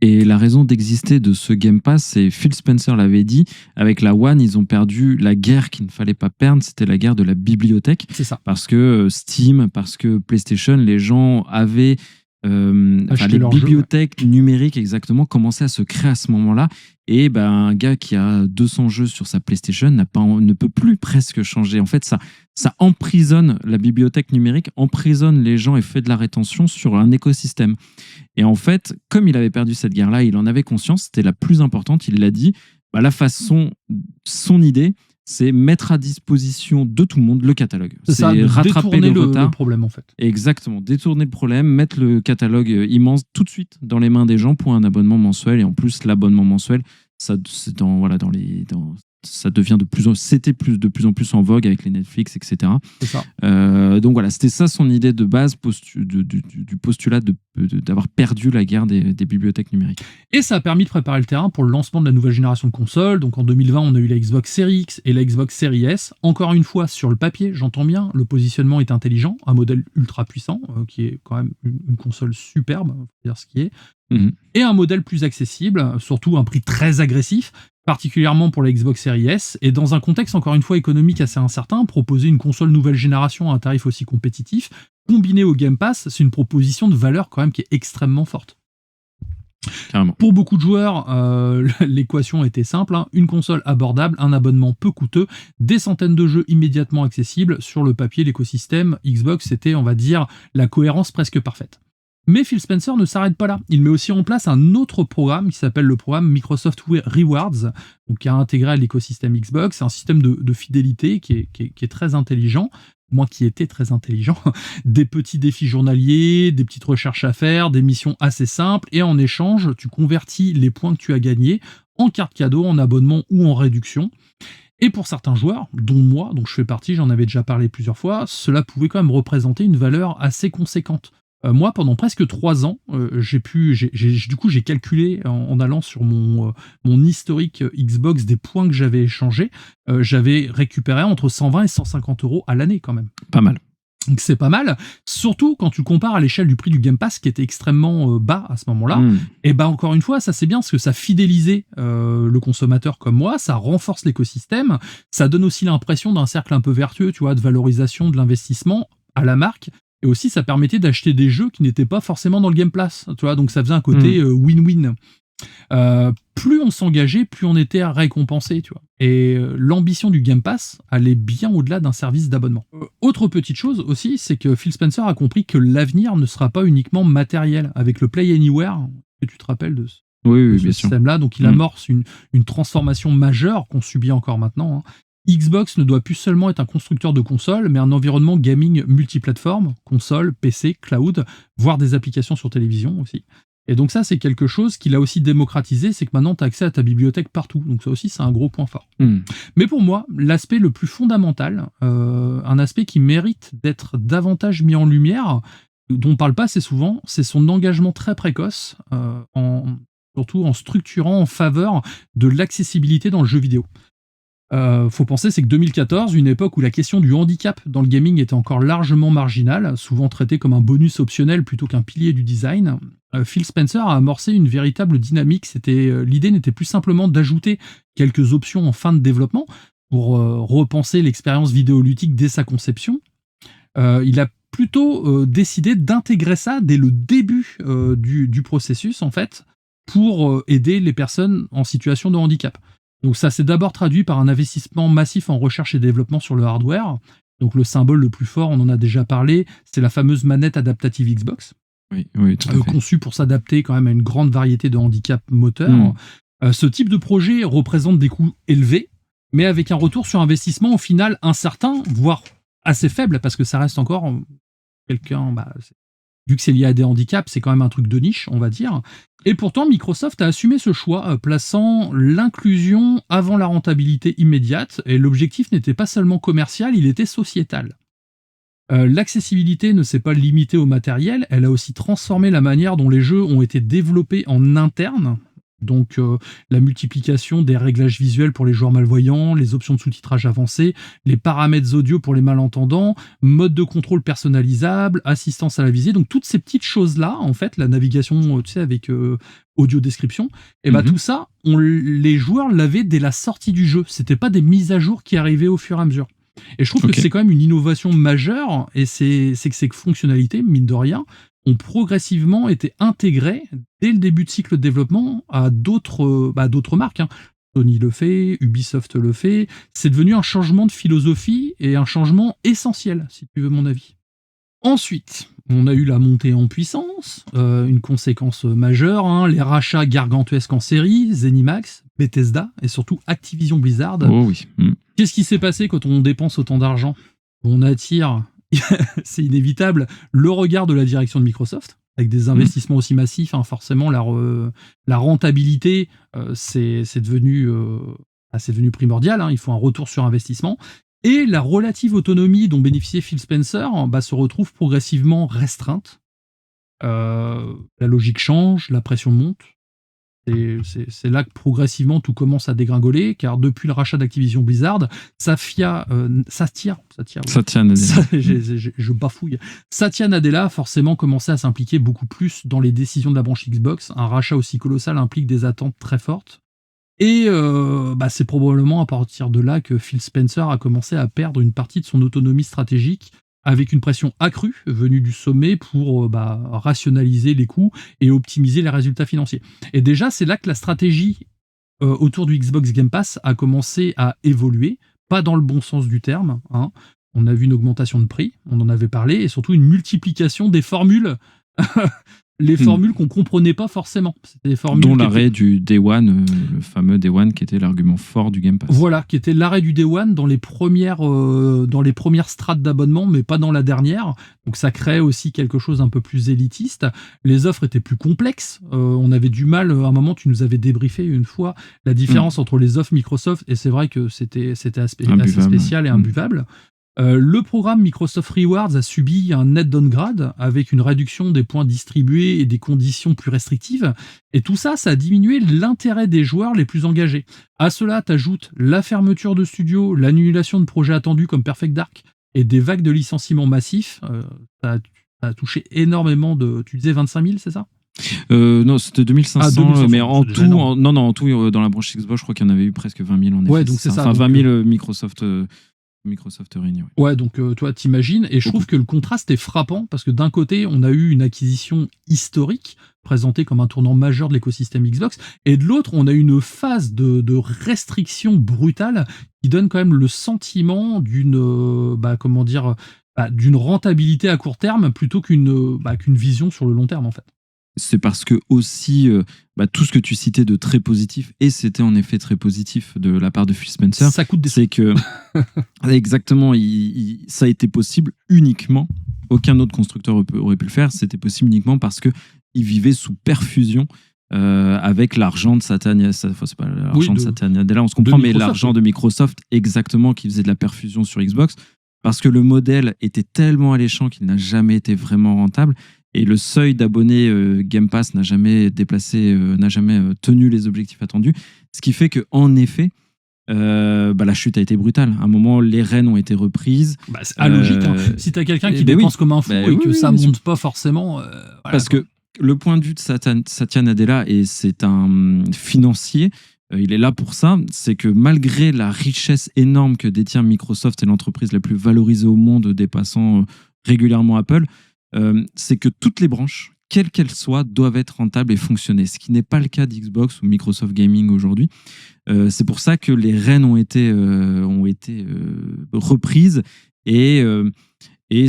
Et la raison d'exister de ce Game Pass, c'est Phil Spencer l'avait dit, avec la One, ils ont perdu la guerre qu'il ne fallait pas perdre, c'était la guerre de la bibliothèque. C'est ça. Parce que Steam, parce que PlayStation, les gens avaient... les bibliothèques numériques exactement commençaient à se créer à ce moment-là, et un gars qui a 200 jeux sur sa PlayStation ne peut plus presque changer. En fait, ça emprisonne la bibliothèque numérique, emprisonne les gens et fait de la rétention sur un écosystème. Et en fait, comme il avait perdu cette guerre-là, il en avait conscience, c'était la plus importante, il l'a dit, son idée, c'est mettre à disposition de tout le monde le catalogue. C'est rattraper le retard. Le problème, en fait. Exactement, détourner le problème, mettre le catalogue immense tout de suite dans les mains des gens pour un abonnement mensuel. Et en plus, l'abonnement mensuel, ça devient de plus en plus en vogue avec les Netflix, etc. C'est ça. Donc voilà, c'était ça son idée de base du postulat d'avoir perdu la guerre des bibliothèques numériques. Et ça a permis de préparer le terrain pour le lancement de la nouvelle génération de consoles. Donc en 2020, on a eu la Xbox Series X et la Xbox Series S. Encore une fois, sur le papier, j'entends bien, le positionnement est intelligent, un modèle ultra puissant, qui est quand même une console superbe, faut dire ce qui est. Et un modèle plus accessible, surtout un prix très agressif, particulièrement pour la Xbox Series S, et dans un contexte encore une fois économique assez incertain, proposer une console nouvelle génération à un tarif aussi compétitif, combiné au Game Pass, c'est une proposition de valeur quand même qui est extrêmement forte. Carrément. Pour beaucoup de joueurs, l'équation était simple, une console abordable, un abonnement peu coûteux, des centaines de jeux immédiatement accessibles. Sur le papier, l'écosystème Xbox, c'était, on va dire, la cohérence presque parfaite. Mais Phil Spencer ne s'arrête pas là. Il met aussi en place un autre programme qui s'appelle le programme Microsoft Rewards, donc qui a intégré à l'écosystème Xbox. C'est un système de fidélité qui est très intelligent, moi qui étais très intelligent. Des petits défis journaliers, des petites recherches à faire, des missions assez simples, et en échange, tu convertis les points que tu as gagnés en cartes cadeaux, en abonnement ou en réduction. Et pour certains joueurs, dont moi, dont je fais partie, j'en avais déjà parlé plusieurs fois, cela pouvait quand même représenter une valeur assez conséquente. Moi, pendant presque 3 ans, j'ai calculé en allant sur mon historique Xbox des points que j'avais échangés, j'avais récupéré entre 120 et 150 € à l'année quand même. Pas mal. Donc c'est pas mal, surtout quand tu compares à l'échelle du prix du Game Pass qui était extrêmement bas à ce moment-là. Et encore une fois, ça c'est bien parce que ça fidélisait le consommateur comme moi, ça renforce l'écosystème, ça donne aussi l'impression d'un cercle un peu vertueux, tu vois, de valorisation de l'investissement à la marque. Et aussi, ça permettait d'acheter des jeux qui n'étaient pas forcément dans le Game Pass, tu vois, donc ça faisait un côté win-win. Plus on s'engageait, plus on était récompensé, tu vois. Et l'ambition du Game Pass allait bien au-delà d'un service d'abonnement. Autre petite chose aussi, c'est que Phil Spencer a compris que l'avenir ne sera pas uniquement matériel. Avec le Play Anywhere, que tu te rappelles de ce système-là, donc il amorce une transformation majeure qu'on subit encore maintenant. Xbox ne doit plus seulement être un constructeur de consoles, mais un environnement gaming multiplateforme, console, PC, cloud, voire des applications sur télévision aussi. Et donc ça, c'est quelque chose qu'il a aussi démocratisé, c'est que maintenant, tu as accès à ta bibliothèque partout. Donc ça aussi, c'est un gros point fort. Mais pour moi, l'aspect le plus fondamental, un aspect qui mérite d'être davantage mis en lumière, dont on ne parle pas assez souvent, c'est son engagement très précoce, surtout en structurant en faveur de l'accessibilité dans le jeu vidéo. Faut penser, c'est que 2014, une époque où la question du handicap dans le gaming était encore largement marginale, souvent traité comme un bonus optionnel plutôt qu'un pilier du design, Phil Spencer a amorcé une véritable dynamique. L'idée n'était plus simplement d'ajouter quelques options en fin de développement pour repenser l'expérience vidéoludique dès sa conception. Il a plutôt décidé d'intégrer ça dès le début du processus, en fait, pour aider les personnes en situation de handicap. Donc ça s'est d'abord traduit par un investissement massif en recherche et développement sur le hardware. Donc le symbole le plus fort, on en a déjà parlé, c'est la fameuse manette adaptative Xbox. Oui, tout à fait. Conçue pour s'adapter quand même à une grande variété de handicaps moteurs. Ce type de projet représente des coûts élevés, mais avec un retour sur investissement au final incertain, voire assez faible, parce que ça reste encore quelqu'un... vu que c'est lié à des handicaps, c'est quand même un truc de niche, on va dire. Et pourtant, Microsoft a assumé ce choix, plaçant l'inclusion avant la rentabilité immédiate, et l'objectif n'était pas seulement commercial, il était sociétal. L'accessibilité ne s'est pas limitée au matériel, elle a aussi transformé la manière dont les jeux ont été développés en interne. Donc la multiplication des réglages visuels pour les joueurs malvoyants, les options de sous-titrage avancées, les paramètres audio pour les malentendants, mode de contrôle personnalisable, assistance à la visée, donc toutes ces petites choses-là, en fait, la navigation, tu sais, avec audio description, et tout ça, les joueurs l'avaient dès la sortie du jeu. C'était pas des mises à jour qui arrivaient au fur et à mesure. Et je trouve que c'est quand même une innovation majeure, et c'est que ces fonctionnalités, mine de rien, ont progressivement été intégrées dès le début de cycle de développement à d'autres marques. Sony le fait, Ubisoft le fait. C'est devenu un changement de philosophie et un changement essentiel, si tu veux mon avis. Ensuite, on a eu la montée en puissance, une conséquence majeure, les rachats gargantuesques en série, ZeniMax, Bethesda et surtout Activision Blizzard. Oh oui. Qu'est-ce qui s'est passé quand on dépense autant d'argent ? On attire, c'est inévitable, le regard de la direction de Microsoft, avec des investissements aussi massifs, forcément la rentabilité, c'est devenu primordial, il faut un retour sur investissement. Et la relative autonomie dont bénéficiait Phil Spencer se retrouve progressivement restreinte. La logique change, la pression monte. C'est là que progressivement tout commence à dégringoler, car depuis le rachat d'Activision Blizzard, Satya Nadella, je bafouille. Satya Nadella a forcément commencé à s'impliquer beaucoup plus dans les décisions de la branche Xbox. Un rachat aussi colossal implique des attentes très fortes. Et c'est probablement à partir de là que Phil Spencer a commencé à perdre une partie de son autonomie stratégique, avec une pression accrue venue du sommet pour rationaliser les coûts et optimiser les résultats financiers. Et déjà, c'est là que la stratégie autour du Xbox Game Pass a commencé à évoluer, pas dans le bon sens du terme. On a vu une augmentation de prix, on en avait parlé, et surtout une multiplication des formules. Les formules qu'on comprenait pas forcément. C'était des formules dont l'arrêt du Day One, le fameux Day One qui était l'argument fort du Game Pass. Voilà, qui était l'arrêt du Day One dans les premières strates d'abonnement, mais pas dans la dernière. Donc ça créait aussi quelque chose un peu plus élitiste. Les offres étaient plus complexes. On avait du mal, à un moment, tu nous avais débriefé une fois la différence entre les offres Microsoft, et c'est vrai que c'était assez spécial et imbuvable. Le programme Microsoft Rewards a subi un net downgrade avec une réduction des points distribués et des conditions plus restrictives. Et tout ça, ça a diminué l'intérêt des joueurs les plus engagés. À cela, t'ajoutes la fermeture de studios, l'annulation de projets attendus comme Perfect Dark et des vagues de licenciements massifs. Ça a touché énormément de... Tu disais 25 000, c'est ça ? Non, c'était 2500, mais en tout, en tout, dans la branche Xbox, je crois qu'il y en avait eu presque 20 000 en effet. Ouais, donc c'est ça. Enfin, 20 000 Microsoft réunis. Ouais, donc toi, t'imagines, et je trouve que le contraste est frappant, parce que d'un côté, on a eu une acquisition historique, présentée comme un tournant majeur de l'écosystème Xbox, et de l'autre, on a eu une phase de restriction brutale qui donne quand même le sentiment d'une rentabilité à court terme plutôt qu'une vision sur le long terme, en fait. C'est parce que aussi tout ce que tu citais de très positif, et c'était en effet très positif de la part de Phil Spencer, ça coûte des c'est que exactement, ça a été possible uniquement, aucun autre constructeur aurait pu le faire, c'était possible uniquement parce que il vivait sous perfusion avec l'argent de Satya Nadella, c'est pas l'argent de Satya Nadella, on se comprend, mais l'argent de Microsoft, exactement, qui faisait de la perfusion sur Xbox, parce que le modèle était tellement alléchant qu'il n'a jamais été vraiment rentable. Et le seuil d'abonnés Game Pass n'a jamais tenu les objectifs attendus. Ce qui fait qu'en effet, la chute a été brutale. À un moment, les rênes ont été reprises. C'est logique. Si tu as quelqu'un qui dépense comme un fou et que ça ne monte pas forcément... Parce que le point de vue de Satya Nadella, et c'est un financier, il est là pour ça, c'est que malgré la richesse énorme que détient Microsoft, et l'entreprise la plus valorisée au monde, dépassant régulièrement Apple, c'est que toutes les branches quelles qu'elles soient, doivent être rentables et fonctionner, ce qui n'est pas le cas d'Xbox ou Microsoft Gaming aujourd'hui. C'est pour ça que les rênes ont été reprises et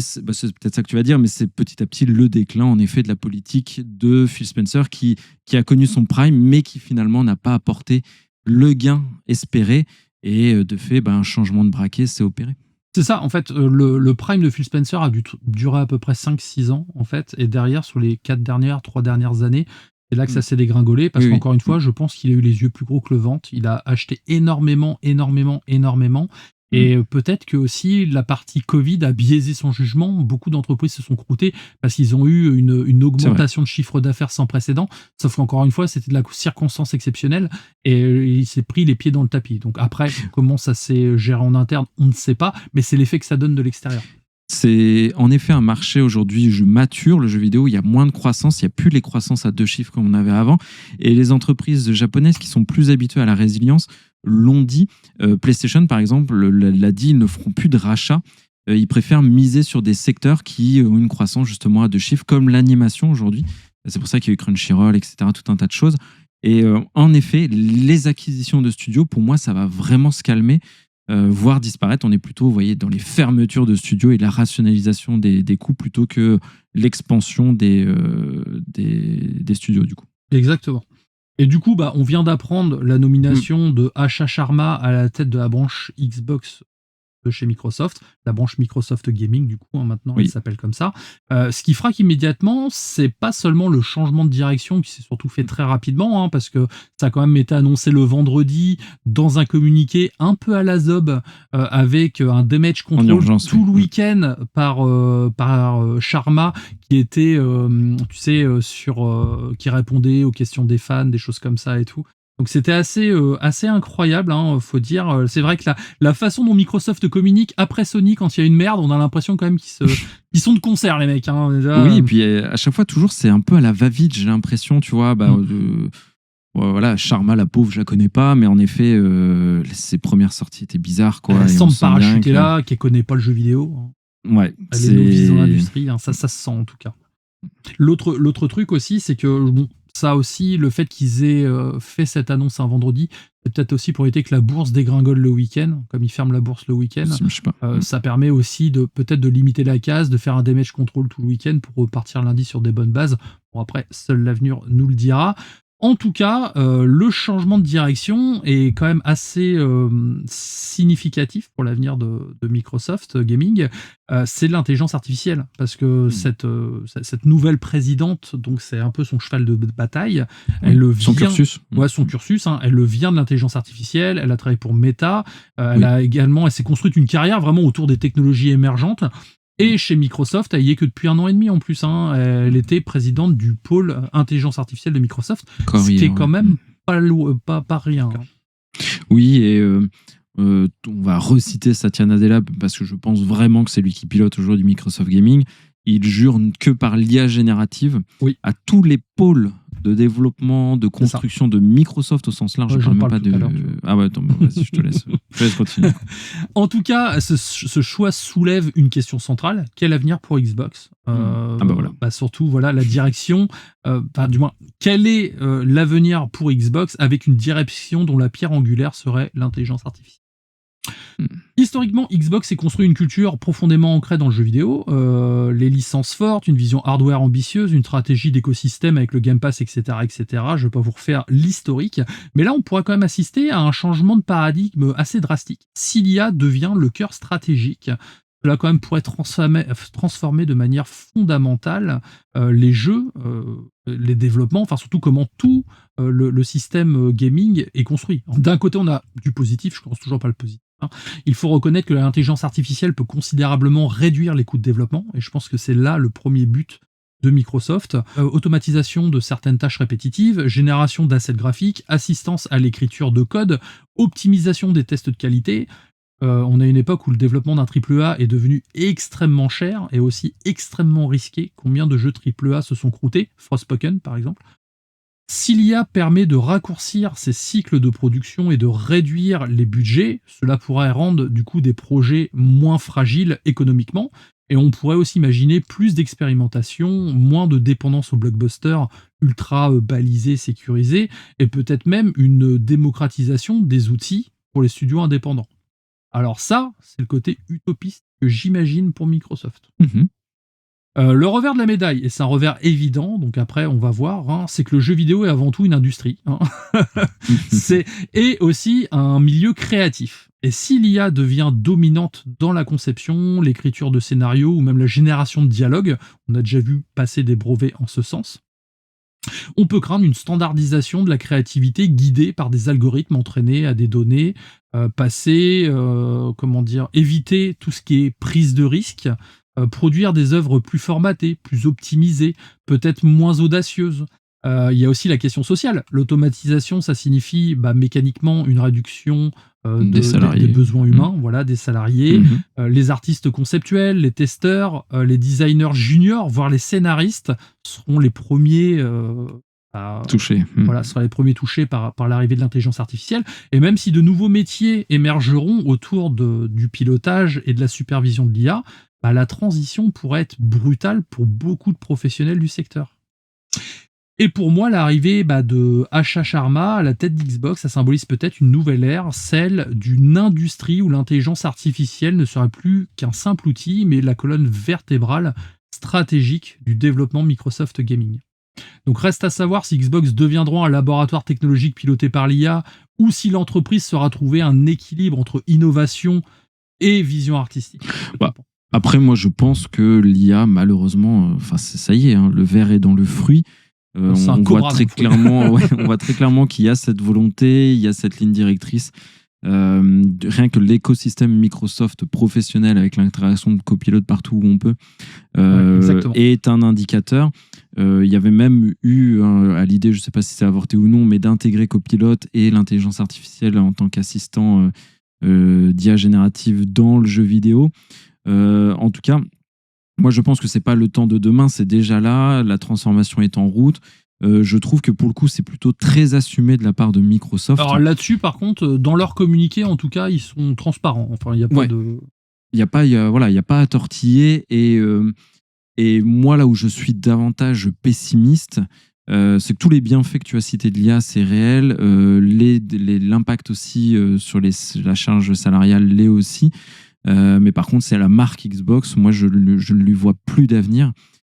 c'est peut-être ça que tu vas dire, mais c'est petit à petit le déclin, en effet, de la politique de Phil Spencer qui a connu son prime, mais qui finalement n'a pas apporté le gain espéré. Et de fait, un changement de braquet s'est opéré. C'est ça, en fait, le prime de Phil Spencer a dû durer à peu près 5-6 ans, en fait. Et derrière, sur les 3 dernières années, c'est là que ça s'est dégringolé. Parce qu'encore une fois, je pense qu'il a eu les yeux plus gros que le ventre. Il a acheté énormément. Et peut-être que aussi la partie Covid a biaisé son jugement. Beaucoup d'entreprises se sont croûtées parce qu'ils ont eu une augmentation de chiffre d'affaires sans précédent. Sauf qu'encore une fois, c'était de la circonstance exceptionnelle et il s'est pris les pieds dans le tapis. Donc après, comment ça s'est géré en interne, on ne sait pas, mais c'est l'effet que ça donne de l'extérieur. C'est en effet un marché aujourd'hui mature, le jeu vidéo, il y a moins de croissance, il n'y a plus les croissances à 2 chiffres comme on avait avant. Et les entreprises japonaises qui sont plus habituées à la résilience l'ont dit. PlayStation, par exemple, l'a dit, ils ne feront plus de rachats. Ils préfèrent miser sur des secteurs qui ont une croissance justement à 2 chiffres, comme l'animation aujourd'hui. C'est pour ça qu'il y a eu Crunchyroll, etc., tout un tas de choses. Et en effet, les acquisitions de studios, pour moi, ça va vraiment se calmer. Voire disparaître. On est plutôt, vous voyez, dans les fermetures de studios et la rationalisation des coûts plutôt que l'expansion des studios, du coup. Exactement. Et du coup, on vient d'apprendre la nomination de Asha Sharma à la tête de la branche Xbox de chez Microsoft, la branche Microsoft Gaming, du coup, maintenant, elle s'appelle comme ça. Ce qui fera qu'immédiatement, c'est pas seulement le changement de direction qui s'est surtout fait très rapidement, parce que ça a quand même été annoncé le vendredi dans un communiqué un peu à la zob, avec un damage control tout le week-end par Sharma, qui était, qui répondait aux questions des fans, des choses comme ça et tout. Donc c'était assez incroyable, faut dire. C'est vrai que la façon dont Microsoft communique après Sony quand il y a une merde, on a l'impression quand même qu'ils sont de concert, les mecs. Déjà. Oui, et puis à chaque fois, toujours, c'est un peu à la va-vite, j'ai l'impression, tu vois. Voilà, Sharma, la pauvre, je la connais pas, mais en effet, ses premières sorties étaient bizarres, quoi. Elle semble parachuter là, qu'elle connaît pas le jeu vidéo. Ouais. Elle est novice dans l'industrie, ça se sent en tout cas. L'autre truc aussi, c'est que ça aussi, le fait qu'ils aient fait cette annonce un vendredi, c'est peut-être aussi pour éviter que la bourse dégringole le week-end, comme ils ferment la bourse le week-end. Ça permet aussi peut-être de limiter la casse, de faire un damage control tout le week-end pour repartir lundi sur des bonnes bases. Bon, après, seul l'avenir nous le dira. En tout cas, le changement de direction est quand même assez significatif pour l'avenir de Microsoft Gaming. C'est l'intelligence artificielle, parce que cette nouvelle présidente, donc c'est un peu son cheval de bataille. Son cursus. Ouais, son cursus. Elle vient de l'intelligence artificielle. Elle a travaillé pour Meta. Elle s'est construite une carrière vraiment autour des technologies émergentes. Et chez Microsoft, elle y est que depuis 1 an et demi en plus. Elle était présidente du pôle intelligence artificielle de Microsoft, ce qui est quand même pas rien. Oui, et on va reciter Satya Nadella parce que je pense vraiment que c'est lui qui pilote aujourd'hui Microsoft Gaming. Il jure que par l'IA générative à tous les pôles de développement, de construction de Microsoft au sens large. Ouais, je parle même pas de... Ah ouais, attends, vas-y, je te laisse continuer. En tout cas, ce choix soulève une question centrale. Quel avenir pour Xbox ? Surtout, la direction. Du moins, quel est l'avenir pour Xbox avec une direction dont la pierre angulaire serait l'intelligence artificielle ? Historiquement, Xbox s'est construit une culture profondément ancrée dans le jeu vidéo, les licences fortes, une vision hardware ambitieuse, une stratégie d'écosystème avec le Game Pass, etc. Je ne vais pas vous refaire l'historique, mais là on pourrait quand même assister à un changement de paradigme assez drastique. Si l'IA devient le cœur stratégique, cela quand même pourrait transformer de manière fondamentale les jeux, les développements, enfin surtout comment tout le système gaming est construit. D'un côté on a du positif, je ne pense toujours pas le positif. Il faut reconnaître que l'intelligence artificielle peut considérablement réduire les coûts de développement, et je pense que c'est là le premier but de Microsoft. Automatisation de certaines tâches répétitives, génération d'assets graphiques, assistance à l'écriture de code, optimisation des tests de qualité. On a une époque où le développement d'un AAA est devenu extrêmement cher et aussi extrêmement risqué. Combien de jeux AAA se sont croûtés ? Frostpoken, par exemple. Si l'IA permet de raccourcir ces cycles de production et de réduire les budgets, cela pourrait rendre du coup des projets moins fragiles économiquement. Et on pourrait aussi imaginer plus d'expérimentation, moins de dépendance aux blockbusters ultra balisés, sécurisés, et peut-être même une démocratisation des outils pour les studios indépendants. Alors ça, c'est le côté utopiste que j'imagine pour Microsoft. Le revers de la médaille, et c'est un revers évident, donc après on va voir, hein, c'est que le jeu vidéo est avant tout une industrie. Hein. Et aussi un milieu créatif. Et si l'IA devient dominante dans la conception, l'écriture de scénarios ou même la génération de dialogues, on a déjà vu passer des brevets en ce sens, on peut craindre une standardisation de la créativité guidée par des algorithmes entraînés à des données, éviter tout ce qui est prise de risque, produire des œuvres plus formatées, plus optimisées, peut-être moins audacieuses. Il y a aussi la question sociale. L'automatisation, ça signifie mécaniquement une réduction des besoins humains, voilà, des salariés, les artistes conceptuels, les testeurs, les designers juniors, voire les scénaristes seront les premiers touchés. Seraient les premiers touchés par l'arrivée de l'intelligence artificielle. Et même si de nouveaux métiers émergeront autour du pilotage et de la supervision de l'IA, la transition pourrait être brutale pour beaucoup de professionnels du secteur. Et pour moi, l'arrivée de Asha Sharma à la tête d'Xbox, ça symbolise peut-être une nouvelle ère, celle d'une industrie où l'intelligence artificielle ne sera plus qu'un simple outil, mais la colonne vertébrale stratégique du développement Microsoft Gaming. Donc reste à savoir si Xbox deviendra un laboratoire technologique piloté par l'IA ou si l'entreprise saura trouver un équilibre entre innovation et vision artistique. Après, moi, je pense que l'IA, malheureusement, ça y est, hein, le verre est dans le fruit. On voit très clairement qu'il y a cette volonté, il y a cette ligne directrice. Rien que l'écosystème Microsoft professionnel avec l'interaction de copilote partout où on peut est un indicateur. Il y avait même eu à l'idée, je ne sais pas si c'est avorté ou non, mais d'intégrer copilote et l'intelligence artificielle en tant qu'assistant d'IA générative dans le jeu vidéo. En tout cas, moi je pense que c'est pas le temps de demain, c'est déjà là, la transformation est en route. Je trouve que pour le coup c'est plutôt très assumé de la part de Microsoft. Alors là-dessus par contre, dans leur communiqué en tout cas, ils sont transparents. Enfin, il n'y a pas de... Il n'y a pas à tortiller. Et moi là où je suis davantage pessimiste, c'est que tous les bienfaits que tu as cités de l'IA, c'est réel. L'impact aussi sur la charge salariale l'est aussi. Mais par contre, c'est la marque Xbox. Moi, je ne lui vois plus d'avenir.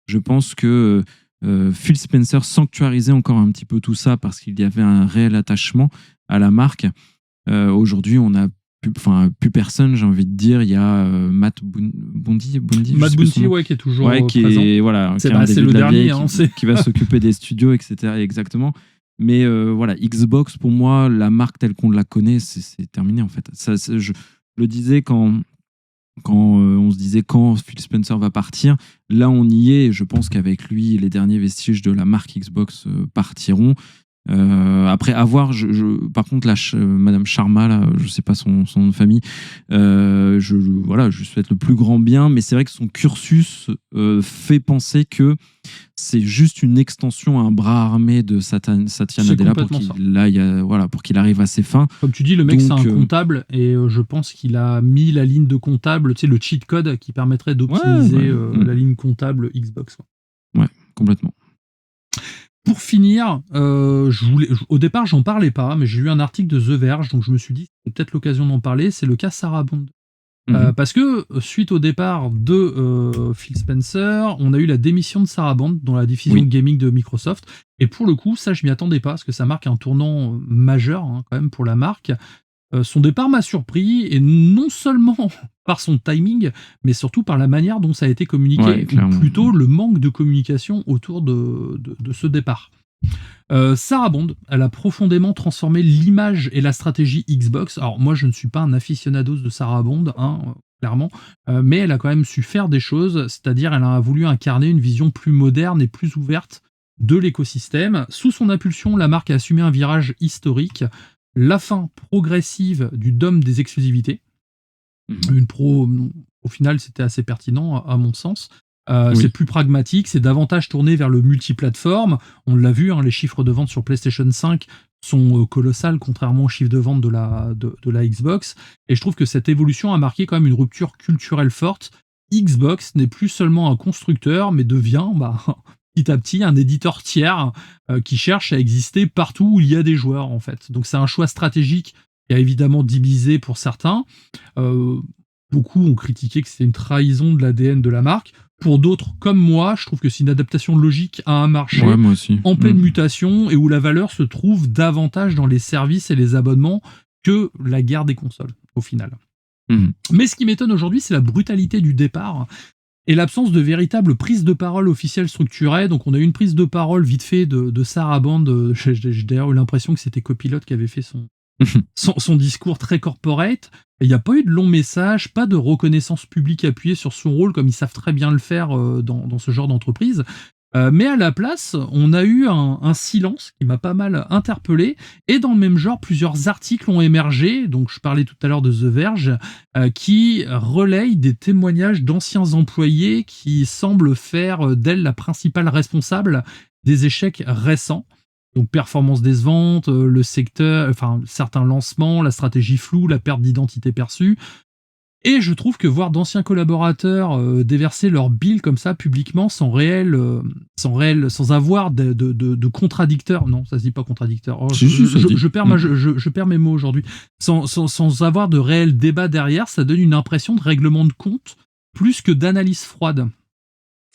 Je pense que Phil Spencer sanctuarisait encore un petit peu tout ça parce qu'il y avait un réel attachement à la marque. Aujourd'hui, on n'a plus personne, j'ai envie de dire. Il y a Matt Bundy, qui est toujours présent. C'est le dernier, qui va s'occuper des studios, etc. Exactement. Mais Xbox, pour moi, la marque telle qu'on la connaît, c'est terminé en fait. Je le disais quand on se disait quand Phil Spencer va partir, là on y est, et je pense qu'avec lui les derniers vestiges de la marque Xbox partiront. Après avoir, par contre Madame Sharma, là, je sais pas son nom de famille, je souhaite le plus grand bien, mais c'est vrai que son cursus fait penser que c'est juste une extension, un bras armé de Satya Nadella pour qu'il arrive à ses fins. Comme tu dis, le mec c'est un comptable et je pense qu'il a mis la ligne de comptable, tu sais, le cheat code qui permettrait d'optimiser la ligne comptable Xbox. Ouais, complètement. Pour finir, au départ, j'en parlais pas, mais j'ai lu un article de The Verge, donc je me suis dit c'est peut-être l'occasion d'en parler. C'est le cas Sarah Bond. Parce que suite au départ de Phil Spencer, on a eu la démission de Sarah Bond dans la division gaming de Microsoft. Et pour le coup, ça, je m'y attendais pas, parce que ça marque un tournant majeur quand même pour la marque. Son départ m'a surpris, et non seulement par son timing, mais surtout par la manière dont ça a été communiqué, ou plutôt le manque de communication autour de ce départ. Sarah Bond, elle a profondément transformé l'image et la stratégie Xbox. Alors moi, je ne suis pas un aficionados de Sarah Bond, clairement, mais elle a quand même su faire des choses, c'est-à-dire elle a voulu incarner une vision plus moderne et plus ouverte de l'écosystème. Sous son impulsion, la marque a assumé un virage historique, la fin progressive du dôme des exclusivités. Au final, c'était assez pertinent à mon sens. C'est plus pragmatique, c'est davantage tourné vers le multiplateforme. On l'a vu, les chiffres de vente sur PlayStation 5 sont colossales, contrairement aux chiffres de vente de la Xbox. Et je trouve que cette évolution a marqué quand même une rupture culturelle forte. Xbox n'est plus seulement un constructeur, mais devient petit à petit un éditeur tiers qui cherche à exister partout où il y a des joueurs, en fait. Donc c'est un choix stratégique qui a évidemment divisé pour certains. Beaucoup ont critiqué que c'était une trahison de l'ADN de la marque. Pour d'autres, comme moi, je trouve que c'est une adaptation logique à un marché en pleine mutation et où la valeur se trouve davantage dans les services et les abonnements que la guerre des consoles, au final. Mais ce qui m'étonne aujourd'hui, c'est la brutalité du départ et l'absence de véritable prise de parole officielle structurée. Donc on a eu une prise de parole vite fait de Sarah Bond. J'ai d'ailleurs eu l'impression que c'était Copilot qui avait fait son discours très corporate. Il n'y a pas eu de long message, pas de reconnaissance publique appuyée sur son rôle comme ils savent très bien le faire dans ce genre d'entreprise. Mais à la place, on a eu un silence qui m'a pas mal interpellé. Et dans le même genre, plusieurs articles ont émergé. Donc je parlais tout à l'heure de The Verge, qui relayent des témoignages d'anciens employés qui semblent faire d'elle la principale responsable des échecs récents. Donc performance des ventes, le secteur, certains lancements, la stratégie floue, la perte d'identité perçue. Et je trouve que voir d'anciens collaborateurs déverser leur bile comme ça publiquement sans avoir de contradicteurs. Non, ça se dit pas contradicteur. Je perds mes mots aujourd'hui. Sans avoir de réel débat derrière, ça donne une impression de règlement de compte plus que d'analyse froide.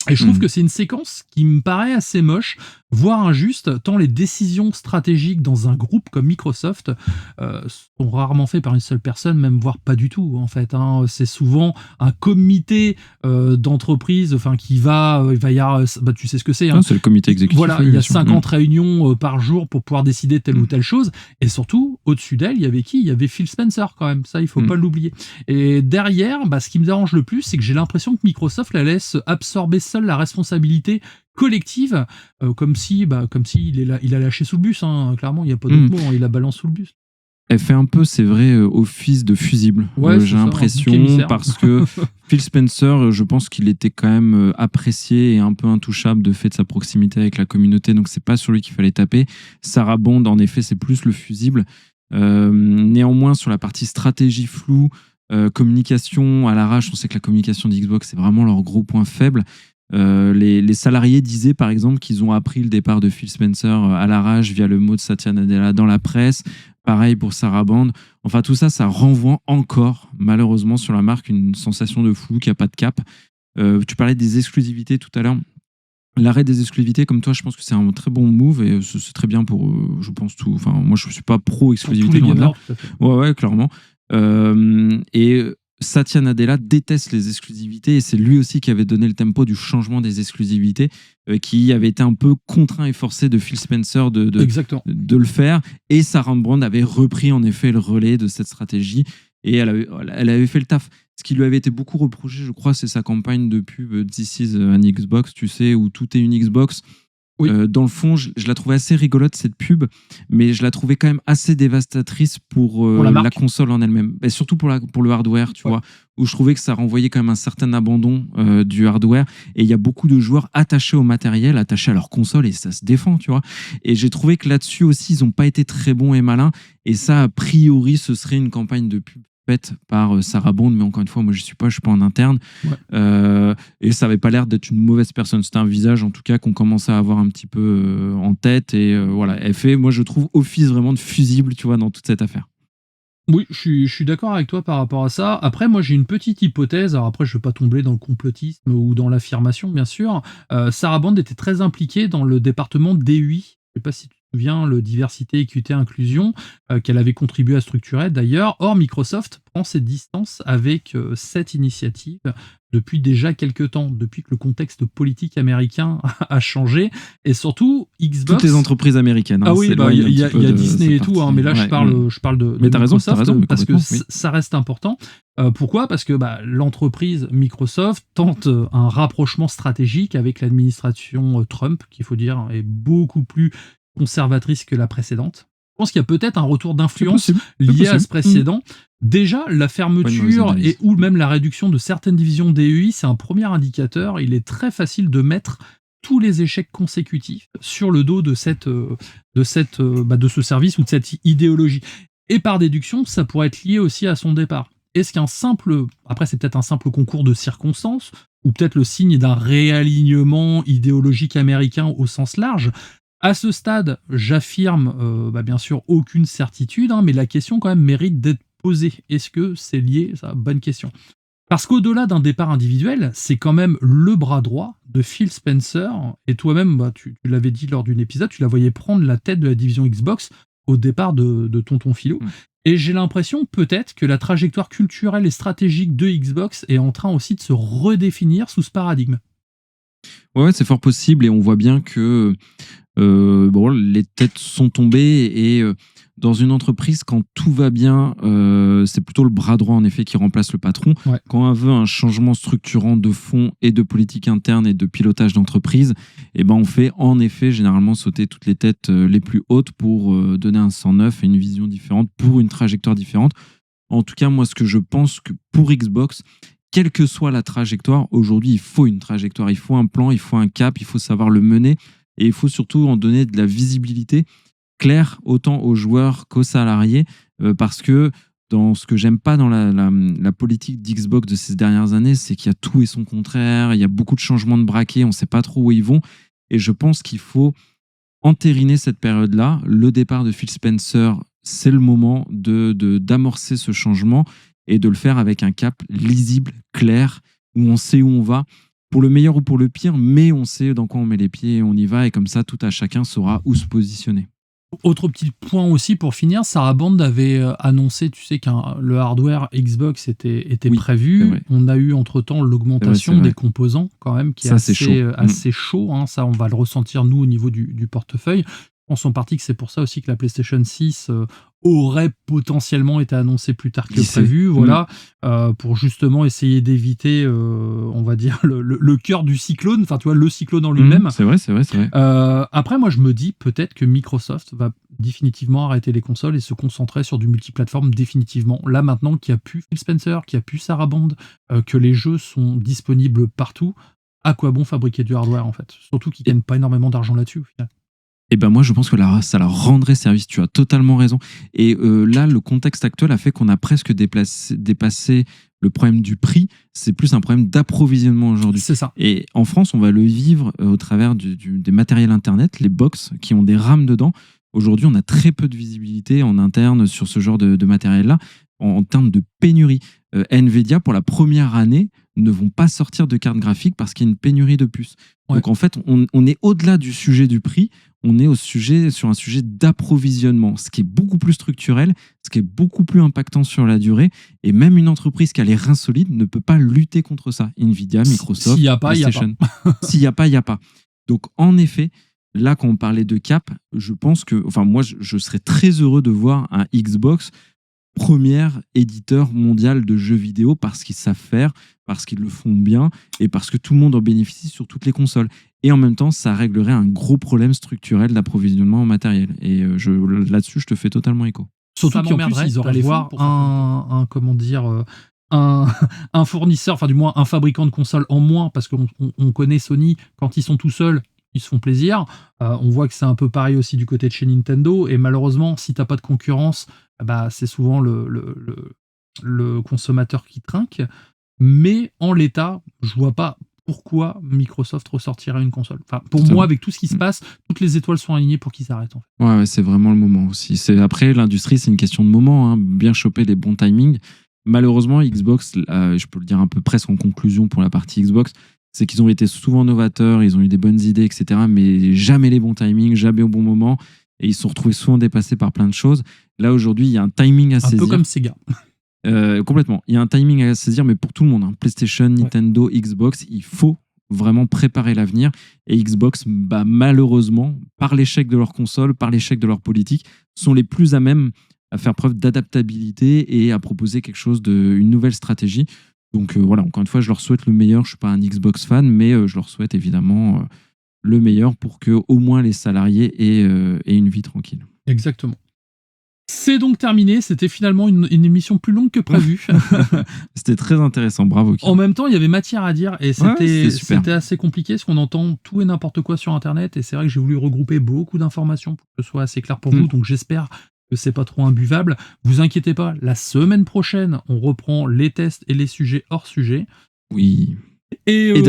Et je trouve que c'est une séquence qui me paraît assez moche, voire injuste, tant les décisions stratégiques dans un groupe comme Microsoft sont rarement faites par une seule personne, même voire pas du tout, en fait. C'est souvent un comité d'entreprise qui il va y avoir... tu sais ce que c'est. C'est le comité exécutif. Voilà, il y a 50 réunions par jour pour pouvoir décider telle ou telle chose. Et surtout, au-dessus d'elle, il y avait qui ? Il y avait Phil Spencer, quand même. Ça, il faut pas l'oublier. Et derrière, ce qui me dérange le plus, c'est que j'ai l'impression que Microsoft la laisse absorber seule la responsabilité collective, comme si il a lâché sous le bus, clairement, il n'y a pas d'autre mot, il a balancé sous le bus. Elle fait un peu, c'est vrai, office de fusible, j'ai l'impression, parce que Phil Spencer, je pense qu'il était quand même apprécié et un peu intouchable de fait de sa proximité avec la communauté, donc c'est pas sur lui qu'il fallait taper. Sarah Bond, en effet, c'est plus le fusible. Néanmoins, sur la partie stratégie floue, communication à l'arrache, on sait que la communication d'Xbox, c'est vraiment leur gros point faible. Les salariés disaient par exemple qu'ils ont appris le départ de Phil Spencer à l'arrache via le mot de Satya Nadella dans la presse. Pareil pour Sarah Bond. Enfin, tout ça, ça renvoie encore, malheureusement, sur la marque une sensation de flou qui n'a pas de cap. Tu parlais des exclusivités tout à l'heure. L'arrêt des exclusivités, comme toi, je pense que c'est un très bon move et c'est très bien pour, je pense, tout. Enfin, moi, je ne suis pas pro-exclusivité. Ouais, clairement. Et Satya Nadella déteste les exclusivités et c'est lui aussi qui avait donné le tempo du changement des exclusivités, qui avait été un peu contraint et forcé de Phil Spencer de le faire. Et Sarah Bond avait repris en effet le relais de cette stratégie et elle avait fait le taf. Ce qui lui avait été beaucoup reproché, je crois, c'est sa campagne de pub This is an Xbox, tu sais, où tout est une Xbox. Oui. Dans le fond, je la trouvais assez rigolote cette pub, mais je la trouvais quand même assez dévastatrice pour la console en elle-même, et surtout pour le hardware, tu vois, où je trouvais que ça renvoyait quand même un certain abandon du hardware, et il y a beaucoup de joueurs attachés au matériel, attachés à leur console, et ça se défend, tu vois. Et j'ai trouvé que là-dessus aussi, ils n'ont pas été très bons et malins, et ça, a priori, ce serait une campagne de pub faite par Sarah Bond, mais encore une fois, moi je suis pas en interne, et ça avait pas l'air d'être une mauvaise personne. C'était un visage en tout cas qu'on commençait à avoir un petit peu en tête, et voilà, elle fait, moi je trouve, office vraiment de fusible, tu vois, dans toute cette affaire. Oui, je suis d'accord avec toi par rapport à ça. Après, moi j'ai une petite hypothèse, alors après je ne veux pas tomber dans le complotisme ou dans l'affirmation, bien sûr. Sarah Bond était très impliquée dans le département DUI, je sais pas si tu te souviens, le diversité, équité, inclusion, qu'elle avait contribué à structurer d'ailleurs. Or, Microsoft prend ses distances avec cette initiative depuis déjà quelques temps, depuis que le contexte politique américain a changé, et surtout Xbox... Toutes les entreprises américaines. Ah oui, il y a Disney et tout, mais là je parle de Microsoft, raison, parce que ça reste important. Pourquoi ? Parce que l'entreprise Microsoft tente un rapprochement stratégique avec l'administration Trump, qu'il faut dire est beaucoup plus conservatrice que la précédente. pense qu'il y a peut-être un retour d'influence lié à ce précédent. Déjà, la fermeture ou même la réduction de certaines divisions DEI, c'est un premier indicateur. Il est très facile de mettre tous les échecs consécutifs sur le dos de ce service ou de cette idéologie. Et par déduction, ça pourrait être lié aussi à son départ. Est-ce après c'est peut-être un simple concours de circonstances, ou peut-être le signe d'un réalignement idéologique américain au sens large? À ce stade, j'affirme, bien sûr, aucune certitude, mais la question quand même mérite d'être posée. Est-ce que c'est lié? Ça, bonne question. Parce qu'au-delà d'un départ individuel, c'est quand même le bras droit de Phil Spencer, et toi-même, tu l'avais dit lors d'une épisode, tu la voyais prendre la tête de la division Xbox au départ de Tonton Philo. Et j'ai l'impression peut-être que la trajectoire culturelle et stratégique de Xbox est en train aussi de se redéfinir sous ce paradigme. Ouais, c'est fort possible, et on voit bien que les têtes sont tombées, et dans une entreprise, quand tout va bien, c'est plutôt le bras droit en effet qui remplace le patron. Ouais. Quand on veut un changement structurant de fond et de politique interne et de pilotage d'entreprise, on fait en effet généralement sauter toutes les têtes les plus hautes pour donner un sang neuf et une vision différente pour une trajectoire différente. En tout cas, moi, ce que je pense que pour Xbox, quelle que soit la trajectoire, aujourd'hui, il faut une trajectoire, il faut un plan, il faut un cap, il faut savoir le mener, et il faut surtout en donner de la visibilité claire autant aux joueurs qu'aux salariés, parce que dans ce que j'aime pas dans la politique d'Xbox de ces dernières années, c'est qu'il y a tout et son contraire, il y a beaucoup de changements de braquet, on ne sait pas trop où ils vont, et je pense qu'il faut entériner cette période-là. Le départ de Phil Spencer, c'est le moment d'amorcer ce changement et de le faire avec un cap lisible, clair, où on sait où on va, pour le meilleur ou pour le pire, mais on sait dans quoi on met les pieds et on y va, et comme ça, tout à chacun saura où se positionner. Autre petit point aussi pour finir, Sarah Bond avait annoncé, tu sais, que le hardware Xbox était prévu. On a eu entre-temps l'augmentation des composants quand même, qui est assez chaud. Ça, on va le ressentir nous au niveau du portefeuille. Je pense en partie que c'est pour ça aussi que la PlayStation 6 aurait potentiellement été annoncée plus tard que prévu, pour justement essayer d'éviter, on va dire, le cœur du cyclone, enfin tu vois, le cyclone en lui-même. C'est vrai. Après, moi je me dis peut-être que Microsoft va définitivement arrêter les consoles et se concentrer sur du multiplateforme définitivement. Là maintenant qu'il n'y a plus Phil Spencer, qu'il n'y a plus Sarah Bond, que les jeux sont disponibles partout, à quoi bon fabriquer du hardware en fait? Surtout qu'ils gagnent pas énormément d'argent là-dessus au final. Moi, je pense que ça leur rendrait service. Tu as totalement raison. Et là, le contexte actuel a fait qu'on a presque dépassé le problème du prix. C'est plus un problème d'approvisionnement aujourd'hui. C'est ça. Et en France, on va le vivre au travers des matériels Internet, les box qui ont des rames dedans. Aujourd'hui, on a très peu de visibilité en interne sur ce genre de matériel-là en termes de pénurie. Nvidia, pour la première année, ne vont pas sortir de cartes graphiques parce qu'il y a une pénurie de puces. Ouais. Donc en fait, on est au-delà du sujet du prix, on est sur un sujet d'approvisionnement, ce qui est beaucoup plus structurel, ce qui est beaucoup plus impactant sur la durée, et même une entreprise qui a les reins solides ne peut pas lutter contre ça. Nvidia, Microsoft, s'il n'y a pas, PlayStation. S'il n'y a pas, il n'y a pas. Donc en effet, là, quand on parlait de cap, je pense que, moi, je serais très heureux de voir un Xbox premier éditeur mondial de jeux vidéo parce qu'ils savent faire, parce qu'ils le font bien et parce que tout le monde en bénéficie sur toutes les consoles. Et en même temps, ça réglerait un gros problème structurel d'approvisionnement en matériel. Et là-dessus, je te fais totalement écho. Surtout qu'en plus, ils auraient voir un fournisseur, enfin du moins un fabricant de consoles en moins, parce qu'on connaît Sony, quand ils sont tout seuls, ils se font plaisir. On voit que c'est un peu pareil aussi du côté de chez Nintendo, et malheureusement, si t'as pas de concurrence, c'est souvent le consommateur qui trinque. Mais en l'état, je vois pas pourquoi Microsoft ressortirait une console. Enfin, pour moi, avec tout ce qui se passe, toutes les étoiles sont alignées pour qu'ils s'arrêtent. En fait. Ouais, c'est vraiment le moment aussi. Après, l'industrie, c'est une question de moment. Bien choper les bons timings. Malheureusement, Xbox, je peux le dire un peu presque en conclusion pour la partie Xbox, c'est qu'ils ont été souvent novateurs, ils ont eu des bonnes idées, etc., mais jamais les bons timings, jamais au bon moment, et ils se sont retrouvés souvent dépassés par plein de choses. Là, aujourd'hui, il y a un timing à saisir. Un peu comme Sega. Complètement. Il y a un timing à saisir, mais pour tout le monde. PlayStation, Nintendo, Xbox, il faut vraiment préparer l'avenir. Et Xbox, malheureusement, par l'échec de leur console, par l'échec de leur politique, sont les plus à même à faire preuve d'adaptabilité et à proposer quelque chose une nouvelle stratégie. Donc voilà, encore une fois, je leur souhaite le meilleur. Je ne suis pas un Xbox fan, mais je leur souhaite évidemment le meilleur pour que au moins les salariés aient une vie tranquille. Exactement. C'est donc terminé, c'était finalement une émission plus longue que prévu. C'était très intéressant, bravo. En même temps, il y avait matière à dire et c'était assez compliqué parce qu'on entend tout et n'importe quoi sur Internet et c'est vrai que j'ai voulu regrouper beaucoup d'informations pour que ce soit assez clair pour vous, donc j'espère que c'est pas trop imbuvable. Vous inquiétez pas, la semaine prochaine, on reprend les tests et les sujets hors sujet. Oui. Et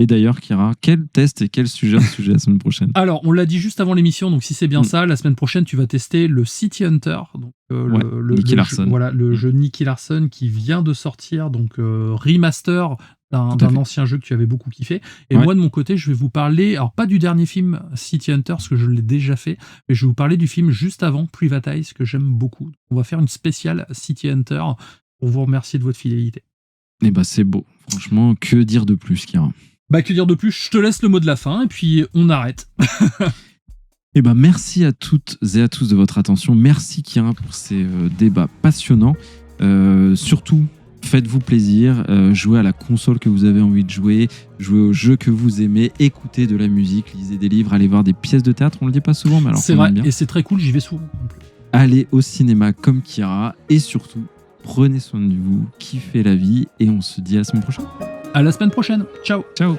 d'ailleurs, Kira, quel test et quel sujet la semaine prochaine? Alors, on l'a dit juste avant l'émission, donc si c'est bien ça, la semaine prochaine, tu vas tester le City Hunter, donc Nicky Larson. Le jeu Nicky Larson qui vient de sortir, donc remaster d'un ancien jeu que tu avais beaucoup kiffé. Et moi, de mon côté, je vais vous parler, alors pas du dernier film City Hunter, parce que je l'ai déjà fait, mais je vais vous parler du film juste avant, Privatize, que j'aime beaucoup. On va faire une spéciale City Hunter pour vous remercier de votre fidélité. Eh ben, c'est beau. Franchement, que dire de plus, Kira? Que dire de plus? Je te laisse le mot de la fin et puis on arrête. Eh ben, merci à toutes et à tous de votre attention. Merci Kira pour ces débats passionnants. Surtout, faites-vous plaisir. Jouez à la console que vous avez envie de jouer. Jouez aux jeux que vous aimez. Écoutez de la musique. Lisez des livres. Allez voir des pièces de théâtre. On le dit pas souvent, mais alors c'est vrai. Et c'est très cool. J'y vais souvent. Allez au cinéma comme Kira. Et surtout, prenez soin de vous. Kiffez la vie. Et on se dit à la semaine prochaine. À la semaine prochaine. Ciao. Ciao.